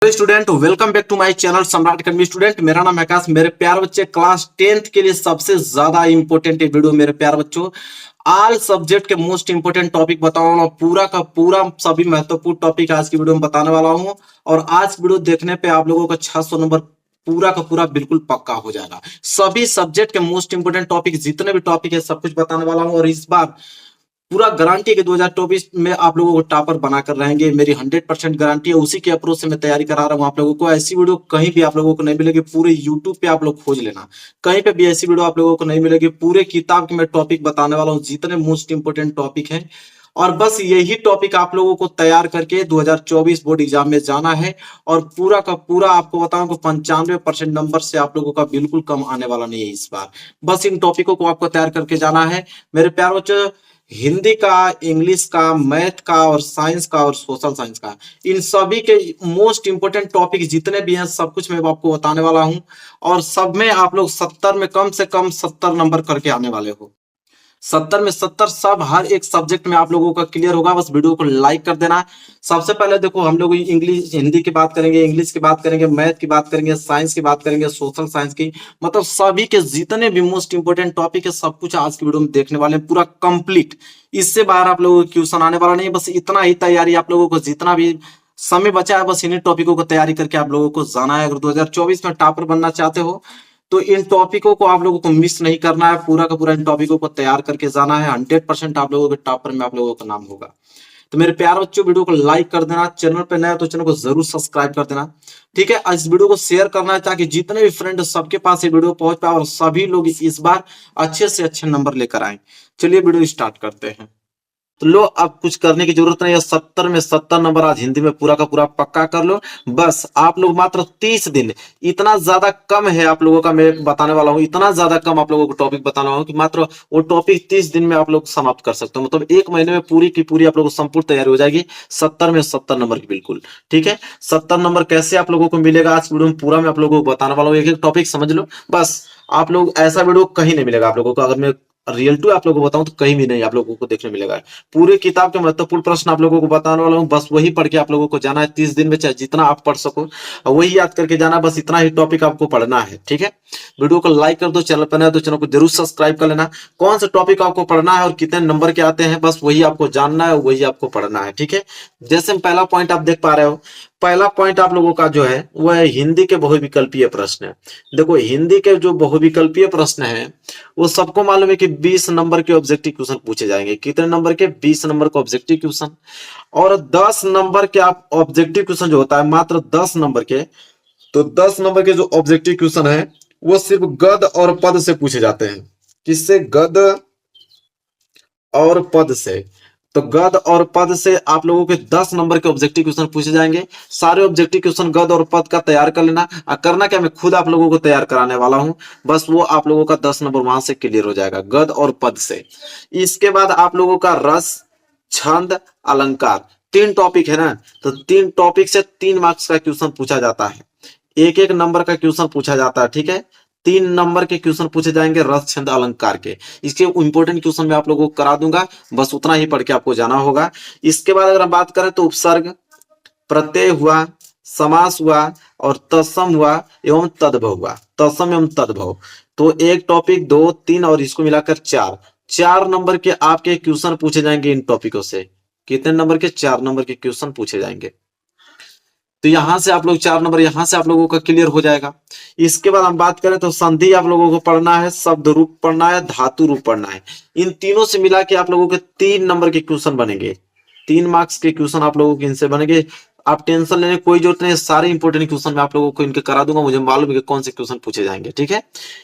Hello student, welcome back to my channel Samrat academy. Student, मेरा नाम आकाश। मेरे प्यारे बच्चे, क्लास 10th के लिए सबसे ज्यादा इंपॉर्टेंट वीडियो मेरे प्यारे बच्चों, ऑल सब्जेक्ट के मोस्ट इंपोर्टेंट टॉपिक बताने वाला हूं। पूरा का पूरा सभी महत्वपूर्ण टॉपिक आज की वीडियो में बताने वाला हूं। और आज वीडियो देखने पे आप लोगों का 600 नंबर पूरा का पूरा बिल्कुल पक्का हो जाएगा। सभी सब्जेक्ट के मोस्ट इंपोर्टेंट टॉपिक, जितने भी टॉपिक है सब कुछ बताने वाला हूं। और इस बार पूरा गारंटी के 2024 में आप लोगों को टॉपर बनाकर रहेंगे, मेरी 100% गारंटी है। उसी के अप्रोच से मैं तैयारी करा रहा हूं आप लोगों को। ऐसी वीडियो कहीं भी आप लोगों को नहीं मिलेगी। पूरे यूट्यूब पे आप लोग खोज लेना, कहीं पे भी ऐसी वीडियो आप लोगों को नहीं मिलेगी। पूरे किताब के मैं टॉपिक बताने वाला हूं, जितने मोस्ट इंपोर्टेंट टॉपिक है। और बस यही टॉपिक आप लोगों को तैयार करके 2024 बोर्ड एग्जाम में जाना है। और पूरा का पूरा आपको बताऊं कि 95% नंबर से आप लोगों का बिल्कुल कम आने वाला नहीं है इस बार। बस इन टॉपिकों को आपको तैयार करके जाना है मेरे प्यारे बच्चों। हिंदी का, इंग्लिश का, मैथ का और साइंस का और सोशल साइंस का, इन सभी के मोस्ट इंपोर्टेंट टॉपिक जितने भी हैं सब कुछ मैं आपको बताने वाला हूं। और सब में आप लोग 70 में कम से कम 70 नंबर करके आने वाले हो। 70 में 70 सब हर एक सब्जेक्ट में आप लोगों का क्लियर होगा। बस वीडियो को लाइक कर देना। सबसे पहले देखो, हम लोग इंग्लिश हिंदी की बात करेंगे, इंग्लिश की बात करेंगे, मैथ की बात करेंगे, साइंस की बात करेंगे, सोशल साइंस की, मतलब सभी के जितने भी मोस्ट इंपोर्टेंट टॉपिक है सब कुछ आज की वीडियो में देखने वाले हैं, पूरा कंप्लीट। इससे बाहर आप लोगों को क्वेश्चन आने वाला नहीं है। बस इतना ही तैयारी आप लोगों को, जितना भी समय बचा है बस इन्हीं टॉपिकों को तैयारी करके आप लोगों को जाना है। अगर 2024 में टॉपर बनना चाहते हो तो इन टॉपिकों को आप लोगों को मिस नहीं करना है। पूरा का पूरा इन टॉपिकों को तैयार करके जाना है। 100% आप लोगों के टॉपर में आप लोगों का नाम होगा। तो मेरे प्यारे बच्चों, वीडियो को लाइक कर देना। चैनल पे नया तो चैनल को जरूर सब्सक्राइब कर देना, ठीक है। इस वीडियो को शेयर करना है ताकि जितने भी फ्रेंड सबके पास ये वीडियो पहुंच पाए और सभी लोग इस बार अच्छे से अच्छे नंबर लेकर आए। चलिए वीडियो स्टार्ट करते हैं। तो लो, अब कुछ करने की जरूरत नहीं है। 70 में 70 नंबर आज हिंदी में पूरा का पूरा पक्का कर लो। बस आप लोग मात्र 30 दिन, इतना ज्यादा कम है आप लोगों का, मैं बताने वाला हूं। इतना ज्यादा कम आप लोगों को टॉपिक बताने वाला हूं कि मात्र वो टॉपिक 30 दिन में आप लोग समाप्त कर सकते हो। मतलब एक महीने में पूरी की पूरी आप लोगों को संपूर्ण तैयारी हो जाएगी 70 में 70 नंबर की, बिल्कुल ठीक है। 70 नंबर कैसे आप लोगों को मिलेगा आज वीडियो में पूरा मैं आप लोगों को बताने वाला हूँ। एक एक टॉपिक समझ लो बस। आप लोग ऐसा वीडियो कहीं नहीं मिलेगा आप लोगों को। अगर मैं रियल टू आप लोगों को बताऊं तो कहीं भी नहीं आप लोगों को देखने मिलेगा। पूरे किताब के महत्वपूर्ण प्रश्न आप लोगों को बताने वाला हूं। बस वही पढ़ के आप लोगों को जाना है 30 दिन में, चाहे जितना आप पढ़ सको वही याद करके जाना। बस इतना ही टॉपिक आपको पढ़ना है, ठीक है। वीडियो को लाइक कर दो, चैनल पर नया तो चैनल को जरूर सब्सक्राइब कर लेना। कौन सा टॉपिक आपको पढ़ना है और कितने नंबर के आते हैं बस वही आपको जानना है, वही आपको पढ़ना है, ठीक है। जैसे पहला पॉइंट आप देख पा रहे हो, पहला पॉइंट आप लोगों का जो है वह है हिंदी के बहुविकल्पीय प्रश्न है। देखो, हिंदी के जो बहुविकल्पीय प्रश्न है वो सबको मालूम है कि 20 नंबर के ऑब्जेक्टिव क्वेश्चन पूछे जाएंगे। कितने नंबर के? 20 नंबर का ऑब्जेक्टिव क्वेश्चन। और 10 नंबर के आप ऑब्जेक्टिव क्वेश्चन जो होता है मात्र 10 नंबर के, तो 10 नंबर के जो ऑब्जेक्टिव क्वेश्चन है वो सिर्फ गद और पद से पूछे जाते हैं। किससे? गद और पद से। तो गद और पद से आप लोगों के 10 नंबर के ऑब्जेक्टिव क्वेश्चन पूछे जाएंगे। सारे ऑब्जेक्टिव क्वेश्चन गद और पद का तैयार कर लेना। करना क्या, मैं खुद आप लोगों को तैयार कराने वाला हूं। बस वो आप लोगों का 10 नंबर वहां से क्लियर हो जाएगा, गद और पद से। इसके बाद आप लोगों का रस, छंद, अलंकार, 3 टॉपिक है ना। तो 3 टॉपिक से 3 मार्क्स का क्वेश्चन पूछा जाता है। एक एक नंबर का क्वेश्चन पूछा जाता है, ठीक है। 3 नंबर के क्वेश्चन पूछे जाएंगे रस, छंद, अलंकार के। इसके इंपोर्टेंट क्वेश्चन मैं आप लोगों को करा दूंगा, बस उतना ही पढ़ के आपको जाना होगा। इसके बाद अगर हम बात करें तो उपसर्ग, प्रत्यय हुआ, समास हुआ और तत्सम हुआ एवं तद्भव हुआ। तत्सम एवं तद्भव, तो एक टॉपिक, 2, 3 और इसको मिलाकर 4 नंबर के आपके क्वेश्चन पूछे जाएंगे इन टॉपिकों से। कितने नंबर के? 4 नंबर के क्वेश्चन पूछे जाएंगे। तो यहां से आप लोग 4 नंबर यहां से आप लोगों का क्लियर हो जाएगा। इसके बाद हम बात करें तो संधि आप लोगों को पढ़ना है, शब्द रूप पढ़ना है, धातु रूप पढ़ना है। इन तीनों से मिला के आप लोगों के 3 नंबर के क्वेश्चन बनेंगे। 3 मार्क्स के क्वेश्चन आप लोगों के इनसे बनेंगे। आप टेंशन लेने की कोई जरूरत नहीं है, सारे इंपोर्टेंट क्वेश्चन मैं आप लोगों को इनके करा दूंगा। मुझे मालूम है कि कौन से क्वेश्चन पूछे जाएंगे, ठीक है।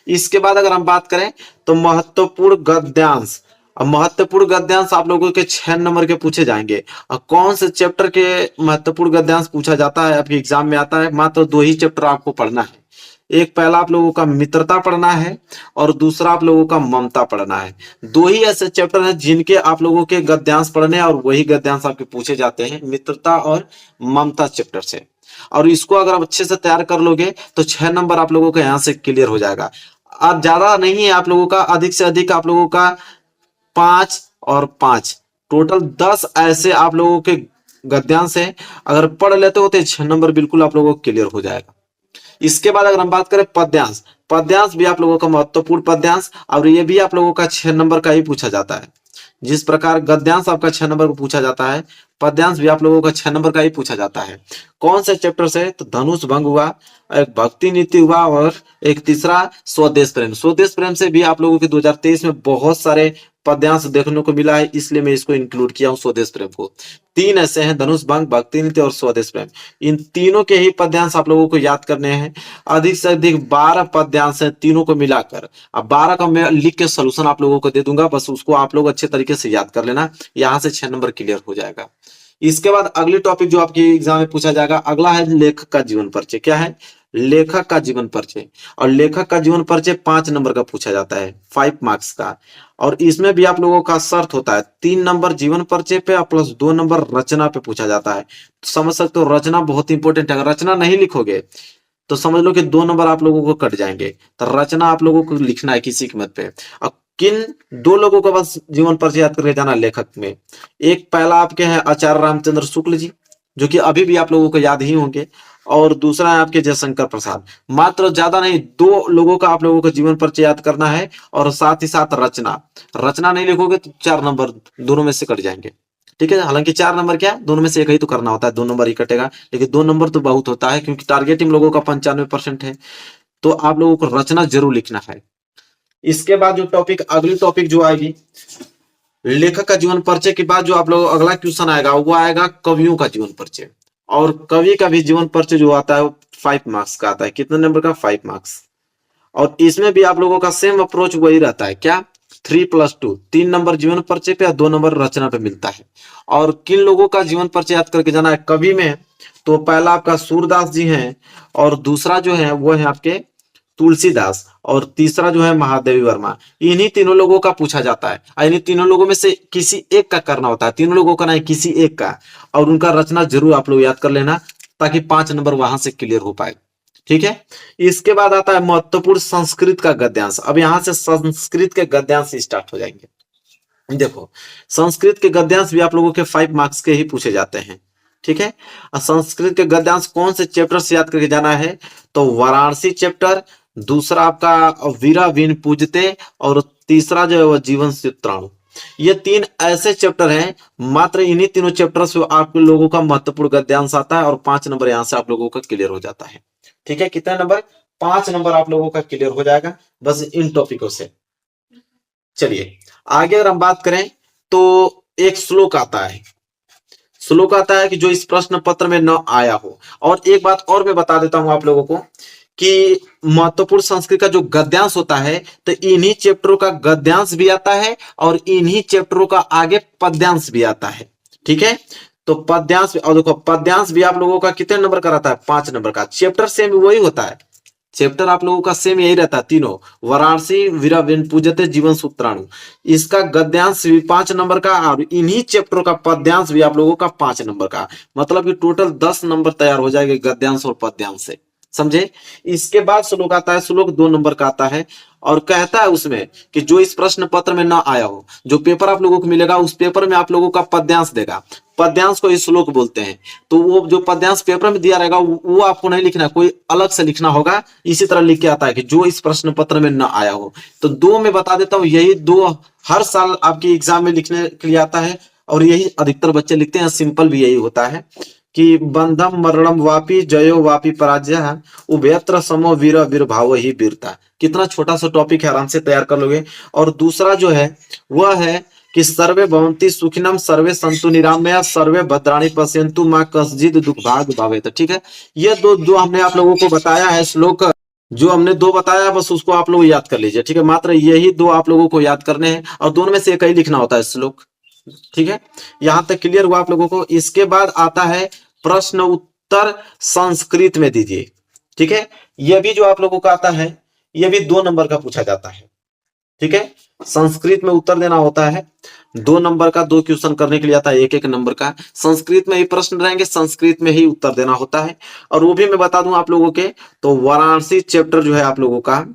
इसके बाद अगर हम बात करें तो महत्वपूर्ण गद्यांश। अब महत्वपूर्ण गद्यांश आप लोगों के 6 नंबर के पूछे जाएंगे। और कौन से चैप्टर के महत्वपूर्ण गद्यांश पूछा जाता है आपके एग्जाम में आता है? मात्र 2 ही चैप्टर आपको पढ़ना है। एक पहला आप लोगों का मित्रता पढ़ना है और दूसरा आप लोगों का ममता पढ़ना है। 2 ही ऐसे चैप्टर हैं जिनके आप लोगों के गद्यांश पढ़ने हैं और वही गद्यांश आपके पूछे जाते हैं मित्रता और ममता चैप्टर से। और इसको अगर आप अच्छे से तैयार कर लोगे तो 6 नंबर आप लोगों का यहाँ से क्लियर हो जाएगा। अब ज्यादा नहीं है आप लोगों का, अधिक से अधिक आप लोगों का 5 और 5 टोटल 10 ऐसे आप लोगों के गद्यांश है, अगर पढ़ लेते हो तो 6 नंबर बिल्कुल आप लोगों को क्लियर हो जाएगा। इसके बाद अगर हम बात करें पद्यांश, पद्यांश भी आप लोगों का महत्वपूर्ण पद्यांश, और ये भी आप लोगों का 6 नंबर का ही पूछा जाता है। जिस प्रकार गद्यांश आपका 6 नंबर का पूछा जाता है, पद्यांश भी आप लोगों का 6 नंबर का ही पूछा जाता है। कौन से चैप्टर से? तो धनुष भंग हुआ, एक भक्ति नीति हुआ, और एक तीसरा स्वदेश प्रेम। स्वदेश प्रेम से भी आप लोगों के 2023 में बहुत सारे पद्यांश देखने को मिला है, इसलिए मैं इसको इंक्लूड किया हूं स्वदेश प्रेम को। 3 ऐसे हैं, धनुष भंग, भक्ति नीति और स्वदेश प्रेम। इन तीनों के ही पद्यांश आप लोगों को याद करने हैं। अधिक से अधिक 12 पद्यांश हैं तीनों को मिलाकर। अब 12 का मैं लिख के सोल्यूशन आप लोगों को दे दूंगा, बस उसको आप लोग अच्छे तरीके से याद कर लेना, यहां से 6 नंबर क्लियर हो जाएगा। इसके बाद अगली टॉपिक जो आपके एग्जाम में पूछा जाएगा, अगला है लेखक का जीवन परिचय। क्या है? लेखक का जीवन परिचय। और लेखक का जीवन परिचय 5 नंबर का पूछा जाता है, 5 मार्क्स का। और इसमें भी आप लोगों का शर्त होता है 3 नंबर जीवन परिचय पे प्लस 2 नंबर रचना पे पूछा जाता है। तो समझ सकते हो रचना बहुत इंपॉर्टेंट है, अगर रचना नहीं लिखोगे तो समझ लो कि 2 नंबर आप लोगों को कट जाएंगे। तो रचना आप लोगों को लिखना है किसी कीमत पे। अब किन 2 लोगों का बस जीवन परिचय याद करके जाना लेखक में। एक पहला आपके हैं आचार्य रामचंद्र शुक्ल जी, जो कि अभी भी आप लोगों को याद ही होंगे, और दूसरा है आपके जयशंकर प्रसाद। मात्र ज्यादा नहीं, 2 लोगों का आप लोगों को जीवन परिचय याद करना है, और साथ ही साथ रचना। रचना नहीं लिखोगे तो 4 नंबर दोनों में से कट जाएंगे। ठीक है, हालांकि 4 नंबर क्या, दोनों में से एक ही तो करना होता है, 2 नंबर ही कटेगा, लेकिन 2 नंबर तो बहुत होता है, क्योंकि टारगेट इन लोगों का 95% है। तो आप लोगों को रचना जरूर लिखना है। इसके बाद जो टॉपिक, अगली टॉपिक जो आएगी लेखक का जीवन परिचय के बाद, जो आप लोग अगला क्वेश्चन आएगा वो आएगा कवियों का जीवन परिचय। और कवि का भी जीवन परिचय जो आता है वो 5 मार्क्स का आता है। कितने नंबर का? 5 मार्क्स। और इसमें भी आप लोगों का सेम अप्रोच वही रहता है। क्या? 3+2, 3 नंबर जीवन परिचय पे और 2 नंबर रचना पे मिलता है। और किन लोगों का जीवन परिचय याद करके जाना है कवि में? तो पहला आपका सूरदास जी हैं, और दूसरा जो है वो है आपके तुलसीदास, और तीसरा जो है महादेवी वर्मा। इन्हीं तीनों लोगों का पूछा जाता है, इन्हीं तीनों लोगों में से किसी एक का करना होता है, तीनों लोगों का नहीं, किसी एक का। और उनका रचना जरूर आप लोग याद कर लेना, ताकि 5 नंबर वहां से क्लियर हो पाए। ठीक है। इसके बाद आता है महत्वपूर्ण संस्कृत का गद्यांश। अब यहां से संस्कृत के गद्यांश स्टार्ट हो जाएंगे। देखो, संस्कृत के गद्यांश भी आप लोगों के 5 मार्क्स के ही पूछे जाते हैं। ठीक है। संस्कृत के गद्यांश कौन से चैप्टर से याद करके जाना है? तो वाराणसी चैप्टर, दूसरा आपका वीरा विन पूजते, और तीसरा जो है वो जीवन चित्राणु। ये 3 ऐसे चैप्टर हैं, मात्र इन्हीं तीनों चैप्टर से आप लोगों का महत्वपूर्ण गद्यांश आता है, और 5 नंबर यहां से आप लोगों का क्लियर हो जाता है। ठीक है, कितना नंबर? 5 नंबर आप लोगों का क्लियर हो जाएगा बस इन टॉपिकों से। चलिए आगे अगर हम बात करें तो एक श्लोक आता है, श्लोक आता है कि जो इस प्रश्न पत्र में न आया हो। और एक बात और मैं बता देता हूं आप लोगों को कि महत्वपूर्ण संस्कृत का जो गद्यांश होता है, तो इन्हीं चैप्टरों का गद्यांश भी आता है, और इन्हीं चैप्टरों का आगे पद्यांश भी आता है। ठीक है, तो पद्यांश, और देखो पद्यांश भी आप लोगों का कितने नंबर का रहता है? 5 नंबर का। चैप्टर सेम वही होता है, चैप्टर आप लोगों का सेम यही रहता है तीनों, वाराणसी, वीरा विन पूजते, जीवन सूत्राणु। इसका गद्यांश भी 5 नंबर का, और इन्हीं चैप्टरों का पद्यांश भी आप लोगों का 5 नंबर का। मतलब कि टोटल 10 नंबर तैयार हो जाएंगे गद्यांश और पद्यांश से। समझे? इसके बाद श्लोक आता है, श्लोक 2 नंबर का आता है, और कहता है उसमें कि जो इस प्रश्न पत्र में ना आया हो, जो पेपर आप लोगों को मिलेगा उस पेपर में आप लोगों का पद्यांश देगा। पद्यांश को इस श्लोक बोलते हैं। तो वो जो पद्यांश पेपर में दिया रहेगा वो आपको नहीं लिखना, कोई अलग से लिखना होगा। इसी तरह लिख के आता है कि जो इस प्रश्न पत्र में ना आया हो। तो 2 में बता देता हूं, यही 2 हर साल आपकी एग्जाम में लिखने के लिए आता है, और यही अधिकतर बच्चे लिखते हैं। सिंपल भी यही होता है कि बंधम मरणम वापी जयो वापी पराजय उभयत्र समो वीर वीर भाव ही वीरता। कितना छोटा सा टॉपिक है, आराम से तैयार कर लोगे। और दूसरा जो है वह है कि सर्वे भवन्ति सुखिनम सर्वे संतु निरामया सर्वे भद्राणि पश्यन्तु मां कश्चित् दुख भाग भावेत। ठीक है, ये दो हमने आप लोगों को बताया है श्लोक, जो हमने 2 बताया बस उसको आप लोग याद कर लीजिए। ठीक है, मात्र यही 2 आप लोगों को याद करने हैं, और दोनों में से एक ही लिखना होता है श्लोक। ठीक है, यहां तक क्लियर हुआ आप लोगों को। इसके बाद आता है प्रश्न उत्तर संस्कृत में दीजिए। ठीक है, यह भी जो आप लोगों का आता है, यह भी 2 नंबर का पूछा जाता है। ठीक है, संस्कृत में उत्तर देना होता है 2 नंबर का। 2 क्वेश्चन करने के लिए आता है 1-1 नंबर का। संस्कृत में ही प्रश्न रहेंगे, संस्कृत में ही उत्तर देना होता है। और वो भी मैं बता दूं आप लोगों के, तो वाराणसी चैप्टर जो है आप लोगों का,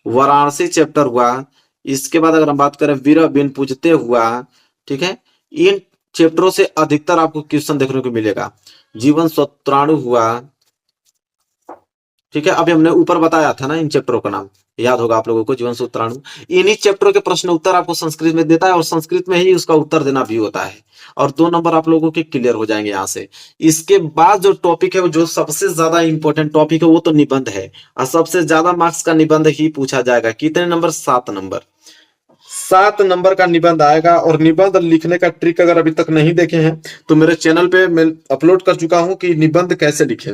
वाराणसी चैप्टर हुआ। इसके बाद अगर हम बात करें वीर बिन पूजते हुआ। ठीक है, इन चैप्टरों से अधिकतर आपको क्वेश्चन देखने को मिलेगा। जीवन शत्राणु हुआ, ठीक है, अभी हमने ऊपर बताया था ना इन चैप्टरों का नाम, याद होगा आप लोगों को, जीवन शत्राणु। इन्हीं चैप्टरों के प्रश्न उत्तर आपको संस्कृत में देता है और संस्कृत में ही उसका उत्तर देना भी होता है, और 2 नंबर आप लोगों के क्लियर हो जाएंगे यहाँ से। इसके बाद जो टॉपिक है, वो जो सबसे ज्यादा इंपॉर्टेंट टॉपिक है, वो तो निबंध है, और सबसे ज्यादा मार्क्स का निबंध ही पूछा जाएगा। कितने नंबर? 7 नंबर। 7 नंबर का निबंध आएगा। और निबंध लिखने का ट्रिक अगर अभी तक नहीं देखे हैं तो मेरे चैनल पे मैं अपलोड कर चुका हूं कि निबंध कैसे लिखें।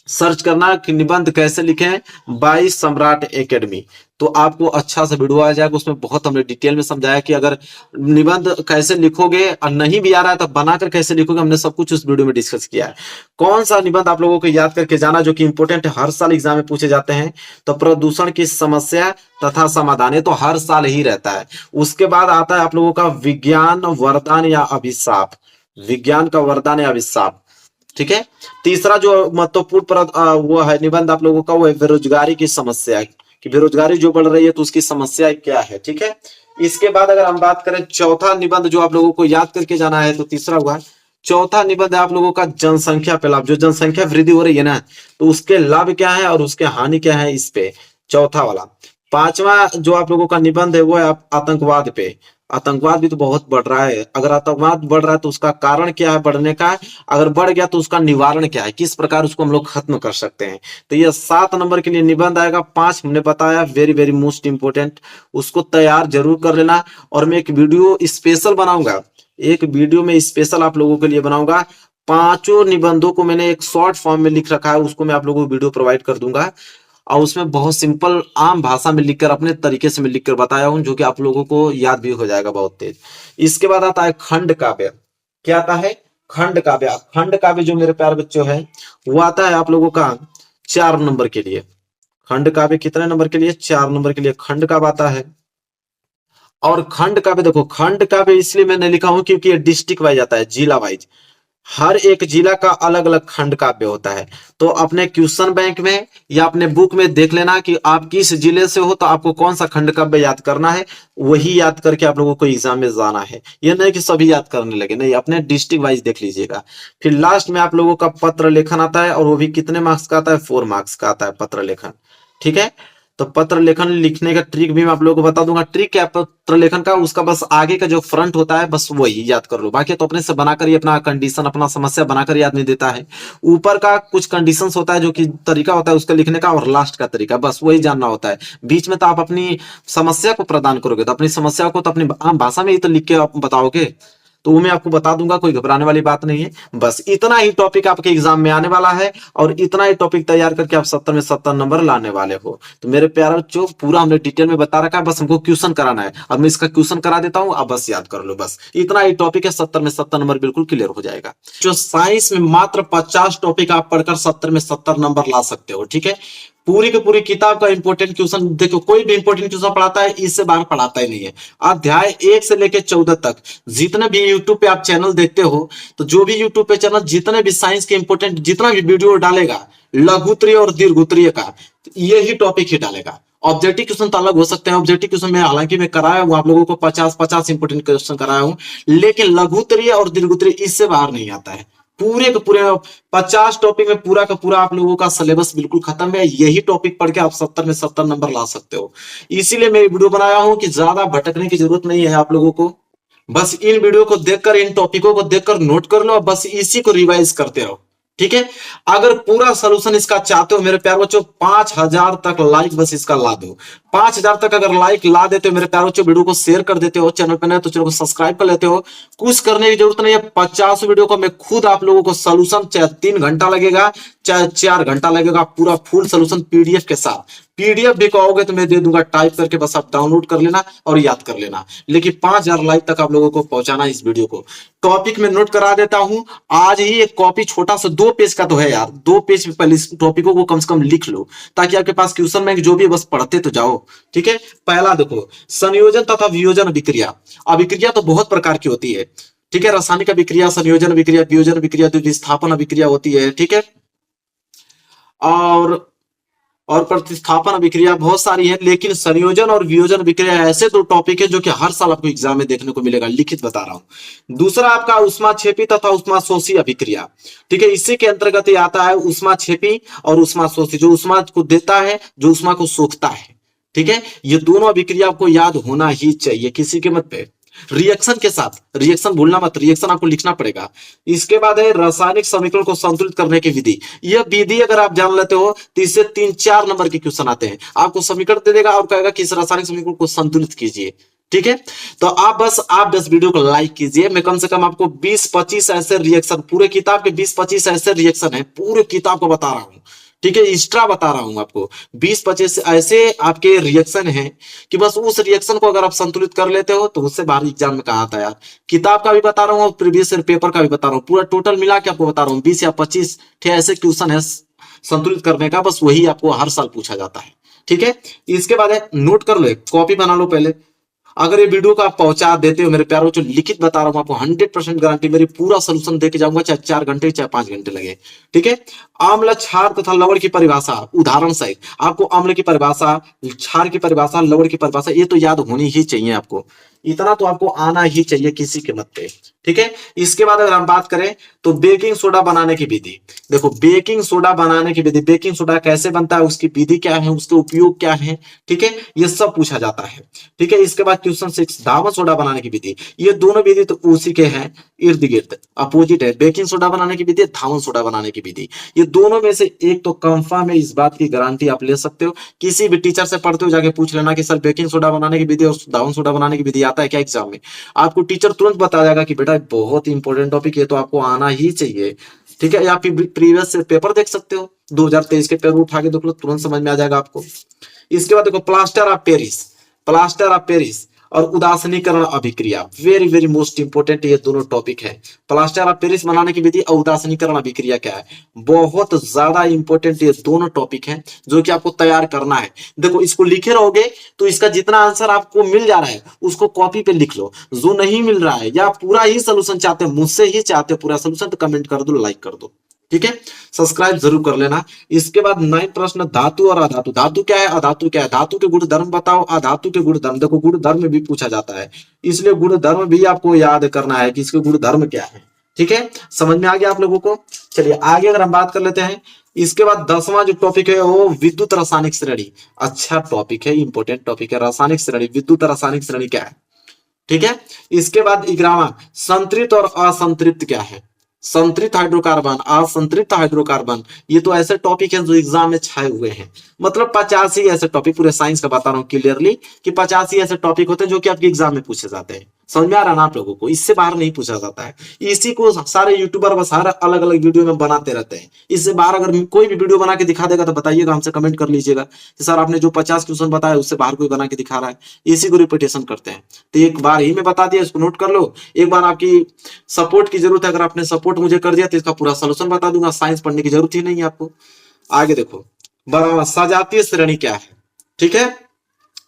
सर्च करना कि निबंध कैसे लिखें बाय सम्राट एकेडमी, तो आपको अच्छा सा वीडियो आ जाएगा। उसमें बहुत हमने डिटेल में समझाया कि अगर निबंध कैसे लिखोगे और नहीं भी आ रहा है तो बनाकर कैसे लिखोगे, हमने सब कुछ उस वीडियो में डिस्कस किया है। कौन सा निबंध आप लोगों को याद करके जाना जो कि इंपॉर्टेंट है, हर साल एग्जाम में पूछे जाते हैं। तो प्रदूषण की समस्या तथा समाधान, ये तो हर साल ही रहता है। उसके बाद आता है आप लोगों का विज्ञान वरदान या अभिशाप, विज्ञान का वरदान या अभिशाप, ठीक है। तीसरा जो महत्वपूर्ण वो है निबंध आप लोगों का, वो है बेरोजगारी की समस्या, कि बेरोजगारी जो बढ़ रही है तो उसकी समस्या क्या है, ठीक है। इसके बाद अगर हम बात करें चौथा निबंध जो आप लोगों को याद करके जाना है, तो तीसरा हुआ चौथा निबंध है आप लोगों का जनसंख्या पे लाभ, जो जनसंख्या वृद्धि हो रही है ना, तो उसके लाभ क्या है और उसके हानि क्या है, इस पे चौथा वाला। पांचवा जो आप लोगों का निबंध है वो है आतंकवाद पे। आतंकवाद भी तो बहुत बढ़ रहा है, अगर आतंकवाद बढ़ रहा है तो उसका कारण क्या है बढ़ने का, अगर बढ़ गया तो उसका निवारण क्या है, किस प्रकार उसको हम लोग खत्म कर सकते हैं। तो ये 7 नंबर के लिए निबंध आएगा। 5 हमने बताया वेरी वेरी मोस्ट इंपोर्टेंट, उसको तैयार जरूर कर लेना। और मैं एक वीडियो स्पेशल बनाऊंगा, एक वीडियो में स्पेशल आप लोगों के लिए बनाऊंगा। पांचों निबंधों को मैंने एक शॉर्ट फॉर्म में लिख रखा है, उसको मैं आप लोगों को वीडियो प्रोवाइड कर दूंगा, और उसमें बहुत सिंपल आम भाषा में लिखकर अपने तरीके से मैं लिखकर बताया हूं, जो कि आप लोगों को याद भी हो जाएगा बहुत तेज। इसके बाद आता है खंड काव्य। क्या आता है? खंड काव्य। खंड काव्य जो मेरे प्यारे बच्चों है, वो आता है आप लोगों का 4 नंबर के लिए। खंड काव्य कितने नंबर के लिए? 4 नंबर के लिए खंड काव्य आता है। और खंड काव्य देखो, खंड काव्य इसलिए मैंने लिखा हूं क्योंकि ये डिस्ट्रिक्ट वाइज आता है, जिला वाइज, हर एक जिला का अलग अलग खंड काव्य होता है। तो अपने क्वेश्चन बैंक में या अपने बुक में देख लेना कि आप किस जिले से हो, तो आपको कौन सा खंड काव्य याद करना है, वही याद करके आप लोगों को एग्जाम में जाना है। ये नहीं कि सभी याद करने लगे, नहीं, अपने डिस्ट्रिक्ट वाइज देख लीजिएगा। फिर लास्ट में आप लोगों का पत्र लेखन आता है, और वो भी कितने मार्क्स का आता है? 4 मार्क्स का आता है पत्र लेखन, ठीक है। तो पत्र लेखन लिखने का ट्रिक भी मैं आप लोगों को बता दूंगा। ट्रिक क्या है पत्र लेखन का? उसका बस आगे का जो फ्रंट होता है बस वही याद कर लो, बाकी तो अपने से बनाकर ही अपना कंडीशन अपना समस्या बनाकर याद नहीं देता है। ऊपर का कुछ कंडीशंस होता है जो कि तरीका होता है उसका लिखने का, और लास्ट का तरीका बस वही जानना होता है। बीच में तो आप अपनी समस्या को प्रदान करोगे, तो अपनी समस्या को तो अपनी आम भाषा में ही तो लिख के आप बताओगे, तो वो मैं आपको बता दूंगा, कोई घबराने वाली बात नहीं है। बस इतना ही टॉपिक आपके एग्जाम में आने वाला है, और इतना ही टॉपिक तैयार करके आप 70 में 70 नंबर लाने वाले हो। तो मेरे प्यारे बच्चों, पूरा हमने डिटेल में बता रखा है, बस हमको क्वेश्चन कराना है। अब मैं इसका क्वेश्चन करा देता हूं, आप बस याद कर लो, बस इतना ही टॉपिक है। 70 में 70 नंबर बिल्कुल क्लियर हो जाएगा। जो साइंस में मात्र 50 टॉपिक आप पढ़कर 70 में 70 नंबर ला सकते हो, ठीक है। पूरी की पूरी किताब का इंपॉर्टेंट क्वेश्चन देखो, कोई भी इंपॉर्टेंट क्वेश्चन पढ़ाता है इससे बाहर पढ़ाता ही नहीं है। अध्याय 1 से लेकर 14 तक जितने भी यूट्यूब पे आप चैनल देखते हो, तो जो भी यूट्यूब पे चैनल जितने भी साइंस के इंपॉर्टेंट जितना भी वीडियो डालेगा, लघुत्तरीय और दीर्घोत्तरीय का, तो यही टॉपिक ही डालेगा। ऑब्जेक्टिव क्वेश्चन तो अलग हो सकते हैं, ऑब्जेक्टिव क्वेश्चन में हालांकि मैं कराया हूं आप लोगों को 50-50 इंपॉर्टेंट क्वेश्चन कराया हूं, लेकिन लघुत्तरीय और दीर्घोत्तरीय इससे बाहर नहीं आता है। पूरे के पूरे 50 टॉपिक में पूरा का पूरा आप लोगों का सिलेबस बिल्कुल खत्म है। यही टॉपिक पढ़ के आप 70 में 70 नंबर ला सकते हो। इसीलिए मैं वीडियो बनाया हूं कि ज्यादा भटकने की जरूरत नहीं है आप लोगों को। बस इन वीडियो को देखकर, इन टॉपिकों को देखकर नोट कर लो, बस इसी को रिवाइज करते रहो, ठीक है। अगर पूरा सोल्यूशन इसका चाहते हो मेरे प्यारे बच्चों, 5000 तक लाइक बस इसका ला दो। 5000 तक अगर लाइक ला देते हो मेरे प्यारे बच्चों, वीडियो को शेयर कर देते हो, चैनल पर नए तो चैनल को सब्सक्राइब कर लेते हो, कुछ करने की जरूरत नहीं है। 50 वीडियो को मैं खुद आप लोगों को सोल्यूशन, चाहे 3 घंटा लगेगा चाहे 4 घंटा लगेगा, पूरा फुल सोल्यूशन पीडीएफ के साथ। पीडीएफ भी कहोगे तो मैं दे दूंगा टाइप करके, बस आप डाउनलोड कर लेना और याद कर लेना। लेकिन 5000 लाइक तक आप लोगों को पहुंचाना इस वीडियो को। टॉपिक में नोट करा देता हूं, आज ही एक कॉपी छोटा सा 2 पेज का तो है यार, 2 पेज में पहले इस टॉपिकों को कम से कम लिख लो, ताकि आपके पास क्वेश्चन बैंक जो भी बस पढ़ते तो जाओ, ठीक है। पहला देखो, संयोजन तथा वियोजन अभिक्रिया। अभिक्रिया तो बहुत प्रकार की होती है, ठीक है। रासायनिक अभिक्रिया, संयोजन अभिक्रिया, वियोजन अभिक्रिया, विस्थापन अभिक्रिया होती है, ठीक है। और और प्रतिस्थापन अभिक्रिया बहुत सारी है, लेकिन संयोजन और वियोजन अभिक्रिया ऐसे दो टॉपिक है जो कि हर साल आपको एग्जाम में देखने को मिलेगा, लिखित बता रहा हूं। दूसरा आपका ऊष्माक्षेपी तथा ऊष्माशोषी अभिक्रिया, ठीक है, इसी के अंतर्गत ये आता है ऊष्माक्षेपी और ऊष्माशोषी, जो ऊष्मा को देता है, जो ऊष्मा को सोखता है, ठीक है। ये दोनों अभिक्रिया आपको याद होना ही चाहिए, किसी के मत पे। रिएक्शन के साथ, रिएक्शन भूलना मत, रिएक्शन आपको लिखना पड़ेगा। इसके बाद है रासायनिक समीकरण को संतुलित करने की विधि। यह विधि अगर आप जान लेते हो तो इससे 3-4 नंबर के क्वेश्चन आते हैं। आपको समीकरण दे देगा और कहेगा कि इस रासायनिक समीकरण को संतुलित कीजिए, ठीक है। तो आप बस वीडियो को लाइक कीजिए। मैं कम से कम आपको 20-25 ऐसे रिएक्शन, पूरे किताब के 20-25 ऐसे रिएक्शन है, पूरे किताब को बता रहा हूं, ठीक है, एक्स्ट्रा बता रहा हूं आपको। 20-25 ऐसे आपके रिएक्शन हैं कि बस उस रिएक्शन को अगर आप संतुलित कर लेते हो तो उससे बाहर एग्जाम में कहा आता है यार। किताब का भी बता रहा हूं और प्रीवियस पेपर का भी बता रहा हूं, पूरा टोटल मिला के आपको बता रहा हूं। 20 या 25 ऐसे क्वेश्चन है संतुलित करने का, बस वही आपको हर साल पूछा जाता है, ठीक है। इसके बाद है, नोट कर लो, कॉपी बना लो पहले। अगर ये वीडियो को आप पहुंचा देते हो मेरे प्यारों, जो लिखित बता रहा हूं आपको 100% गारंटी, मेरी पूरा सोल्यूशन देके जाऊंगा, चाहे 4 घंटे चाहे 5 घंटे लगे, ठीक है। अम्ल, क्षार तथा लवण की परिभाषा, उदाहरण सहित आपको अम्ल की परिभाषा, क्षार की परिभाषा, लवण की परिभाषा, ये तो याद होनी ही चाहिए आपको। इतना तो आपको आना ही चाहिए किसी के मत पे, ठीक है। इसके बाद अगर हम बात करें तो बेकिंग सोडा बनाने की विधि। देखो बेकिंग सोडा बनाने की विधि, बेकिंग सोडा कैसे बनता है, उसकी विधि क्या है, उसके उपयोग क्या है, ठीक है, ये सब पूछा जाता है, ठीक है। इसके बाद क्वेश्चन 6, धावन सोडा बनाने की विधि। ये दोनों विधि तो उसी के हैं, इर्द गिर्द अपोजिट है। बेकिंग सोडा बनाने की विधि, धावन सोडा बनाने की विधि, ये दोनों में से एक तो कंफर्म है, इस बात की गारंटी आप ले सकते हो। किसी भी टीचर से पढ़ते हो जाके पूछ लेना कि सर बेकिंग सोडा बनाने की विधि और धावन सोडा बनाने की विधि आता है क्या एग्जाम में, आपको टीचर तुरंत बता जाएगा कि बेटा बहुत इंपॉर्टेंट टॉपिक है, तो आपको आना ही चाहिए, ठीक है। या आप प्रीवियस से पेपर देख सकते हो, 2023 के पेपर उठा के देख लो, तुरंत समझ में आ जाएगा आपको। इसके बाद देखो plaster of Paris, plaster of Paris और उदासीनीकरण अभिक्रिया, वेरी वेरी मोस्ट इंपोर्टेंट ये दोनों टॉपिक है। प्लास्टर ऑफ पेरिस बनाने की विधि और उदासीनीकरण अभिक्रिया क्या है, बहुत ज्यादा इंपोर्टेंट ये दोनों टॉपिक हैं जो कि आपको तैयार करना है। देखो इसको लिखे रहोगे तो इसका जितना आंसर आपको मिल जा रहा है उसको कॉपी पे लिख लो, जो नहीं मिल रहा है या पूरा ही सोल्यूशन चाहते हो, मुझसे ही चाहते हो पूरा सोल्यूशन, तो कमेंट कर दो, लाइक कर दो, ठीक है, सब्सक्राइब जरूर कर लेना। इसके बाद 9 प्रश्न, धातु और अधातु। धातु क्या है, अधातु क्या है, धातु के गुण धर्म बताओ, अधातु के गुण धर्म। देखो गुण धर्म भी पूछा जाता है, इसलिए गुण धर्म भी आपको याद करना है कि इसके गुण धर्म क्या है, ठीक है। समझ में आ गया आप लोगों को। चलिए आगे अगर हम बात कर लेते हैं। इसके बाद 10वां जो टॉपिक है वो विद्युत रासायनिक श्रेणी। अच्छा टॉपिक है, इंपोर्टेंट टॉपिक है, रासायनिक श्रेणी, विद्युत रासायनिक श्रेणी क्या है, ठीक है। इसके बाद 11वां, संतृप्त और असंतृप्त क्या है, संतृप्त हाइड्रोकार्बन, असंतृप्त हाइड्रोकार्बन। ये तो ऐसे टॉपिक हैं जो एग्जाम में छाए हुए हैं, मतलब 85 ऐसे टॉपिक, पूरे साइंस का बता रहा हूँ क्लियरली कि 85 ऐसे टॉपिक होते हैं जो कि आपके एग्जाम में पूछे जाते हैं। समझ में आ रहा है ना आप लोगों को, इससे बाहर नहीं पूछा जाता है। इसी को सारे यूट्यूबर बस हर अलग अलग वीडियो में बनाते रहते हैं, इससे बाहर अगर कोई भी वीडियो बना के दिखा देगा तो बताइएगा, हमसे कमेंट कर लीजिएगा कि सर आपने जो 50 क्वेश्चन बताया उससे बाहर कोई बना के दिखा रहा है। इसी को रिपीटेशन करते हैं। तो एक बार ही मैं बता दिया, इसको नोट कर लो। एक बार आपकी सपोर्ट की जरूरत है, अगर आपने सपोर्ट मुझे कर दिया तो इसका पूरा सोल्यूशन बता दूंगा, साइंस पढ़ने की जरूरत ही नहीं है आपको। आगे देखो सजातीय श्रेणी क्या है, ठीक है,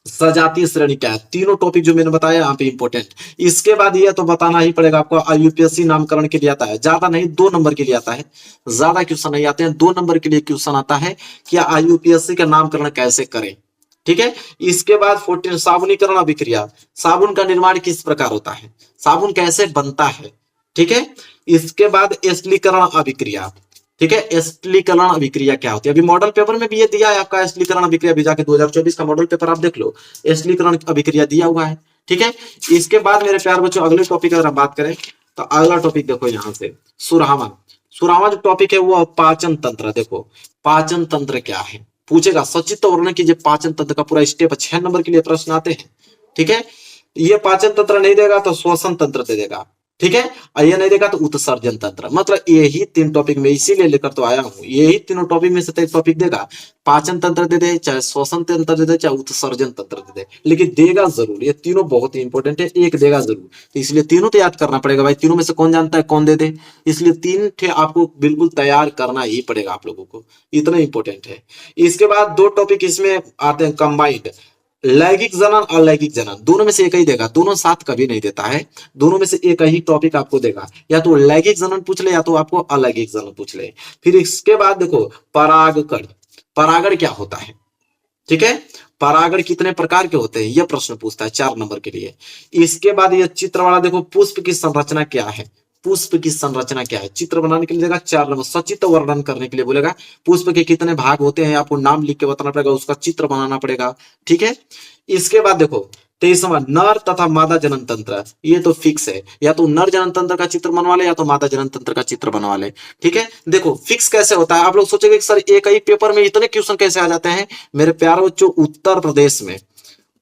सजातीय श्रेणी क्या है, तीनों टॉपिक जो मैंने बताया यहाँ पे इंपॉर्टेंट। इसके बाद ये तो बताना ही पड़ेगा आपको, आईयूपीएससी नामकरण के लिए आता है, ज्यादा नहीं 2 नंबर के लिए आता है, ज्यादा क्वेश्चन नहीं आते हैं, 2 नंबर के लिए क्वेश्चन आता है कि आईयूपीएससी का नामकरण कैसे करें, ठीक है। इसके बाद 14 साबुनीकरण अभिक्रिया, साबुन का निर्माण किस प्रकार होता है, साबुन कैसे बनता है, ठीक है। इसके बाद एस्टिलीकरण अभिक्रिया, ठीक है, एस्टिलीकरण अभिक्रिया क्या होती है, अभी मॉडल पेपर में भी ये दिया है आपका, एस्टिलीकरण अभिक्रिया भी जाके 2024 का मॉडल पेपर आप देख लो, एस्टिलीकरण अभिक्रिया दिया हुआ है, ठीक है। इसके बाद मेरे प्यार बच्चों अगले टॉपिक अगर हम बात करें तो अगला टॉपिक देखो यहाँ से सुरामा, सुरामा जो टॉपिक है वो पाचन तंत्र। देखो पाचन तंत्र क्या है पूछेगा, सचित्र वर्णन कीजिए पाचन तंत्र का पूरा स्टेप, 6 नंबर के लिए प्रश्न आते हैं, ठीक है। ये पाचन तंत्र नहीं देगा तो श्वसन तंत्र दे देगा, ठीक है, और ये नहीं देगा तो उत्सर्जन तंत्र। मतलब यही 3 टॉपिक में इसीलिए लेकर तो आया हूं, यही तीनों टॉपिक में से एक टॉपिक देगा, पाचन तंत्र दे दे, चाहे श्वसन तंत्र दे दे, चाहे उत्सर्जन तंत्र दे दे, लेकिन देगा जरूर। ये तीनों बहुत ही इंपॉर्टेंट है, एक देगा जरूर, तो इसलिए तीनों तो याद करना पड़ेगा भाई। तीनों में से कौन जानता है कौन दे दे, इसलिए 3 ठे आपको बिल्कुल तैयार करना ही पड़ेगा आप लोगों को, इतना इंपॉर्टेंट है। इसके बाद 2 टॉपिक इसमें आते हैं कंबाइंड, लैंगिक जनन और लैंगिक जनन, दोनों में से एक ही देगा, दोनों साथ कभी नहीं देता है, दोनों में से एक ही टॉपिक आपको देगा, या तो लैंगिक जनन पूछ ले या तो आपको अलैंगिक जनन पूछ ले। फिर इसके बाद देखो परागकण, परागण क्या होता है, ठीक है, परागण कितने प्रकार के होते हैं, यह प्रश्न पूछता है 4 नंबर के लिए। इसके बाद ये चित्र वाला देखो, पुष्प की संरचना क्या है, पुष्प की संरचना क्या है, चित्र बनाने के लिए देगा 4 नंबर, सचित्र वर्णन करने के लिए बोलेगा पुष्प के कितने भाग होते हैं, आपको नाम लिख के बताना पड़ेगा, उसका चित्र बनाना पड़ेगा, ठीक है। इसके बाद देखो 23वां, नर तथा मादा जनन तंत्र, ये तो फिक्स है, या तो नर जनन तंत्र का चित्र बनवा ले या तो मादा जनन तंत्र का चित्र बनवा ले, ठीक है। देखो फिक्स कैसे होता है, आप लोग सोचेंगे कि सर एक ही पेपर में इतने क्वेश्चन कैसे आ जाते हैं, मेरे प्यारे बच्चों उत्तर प्रदेश में,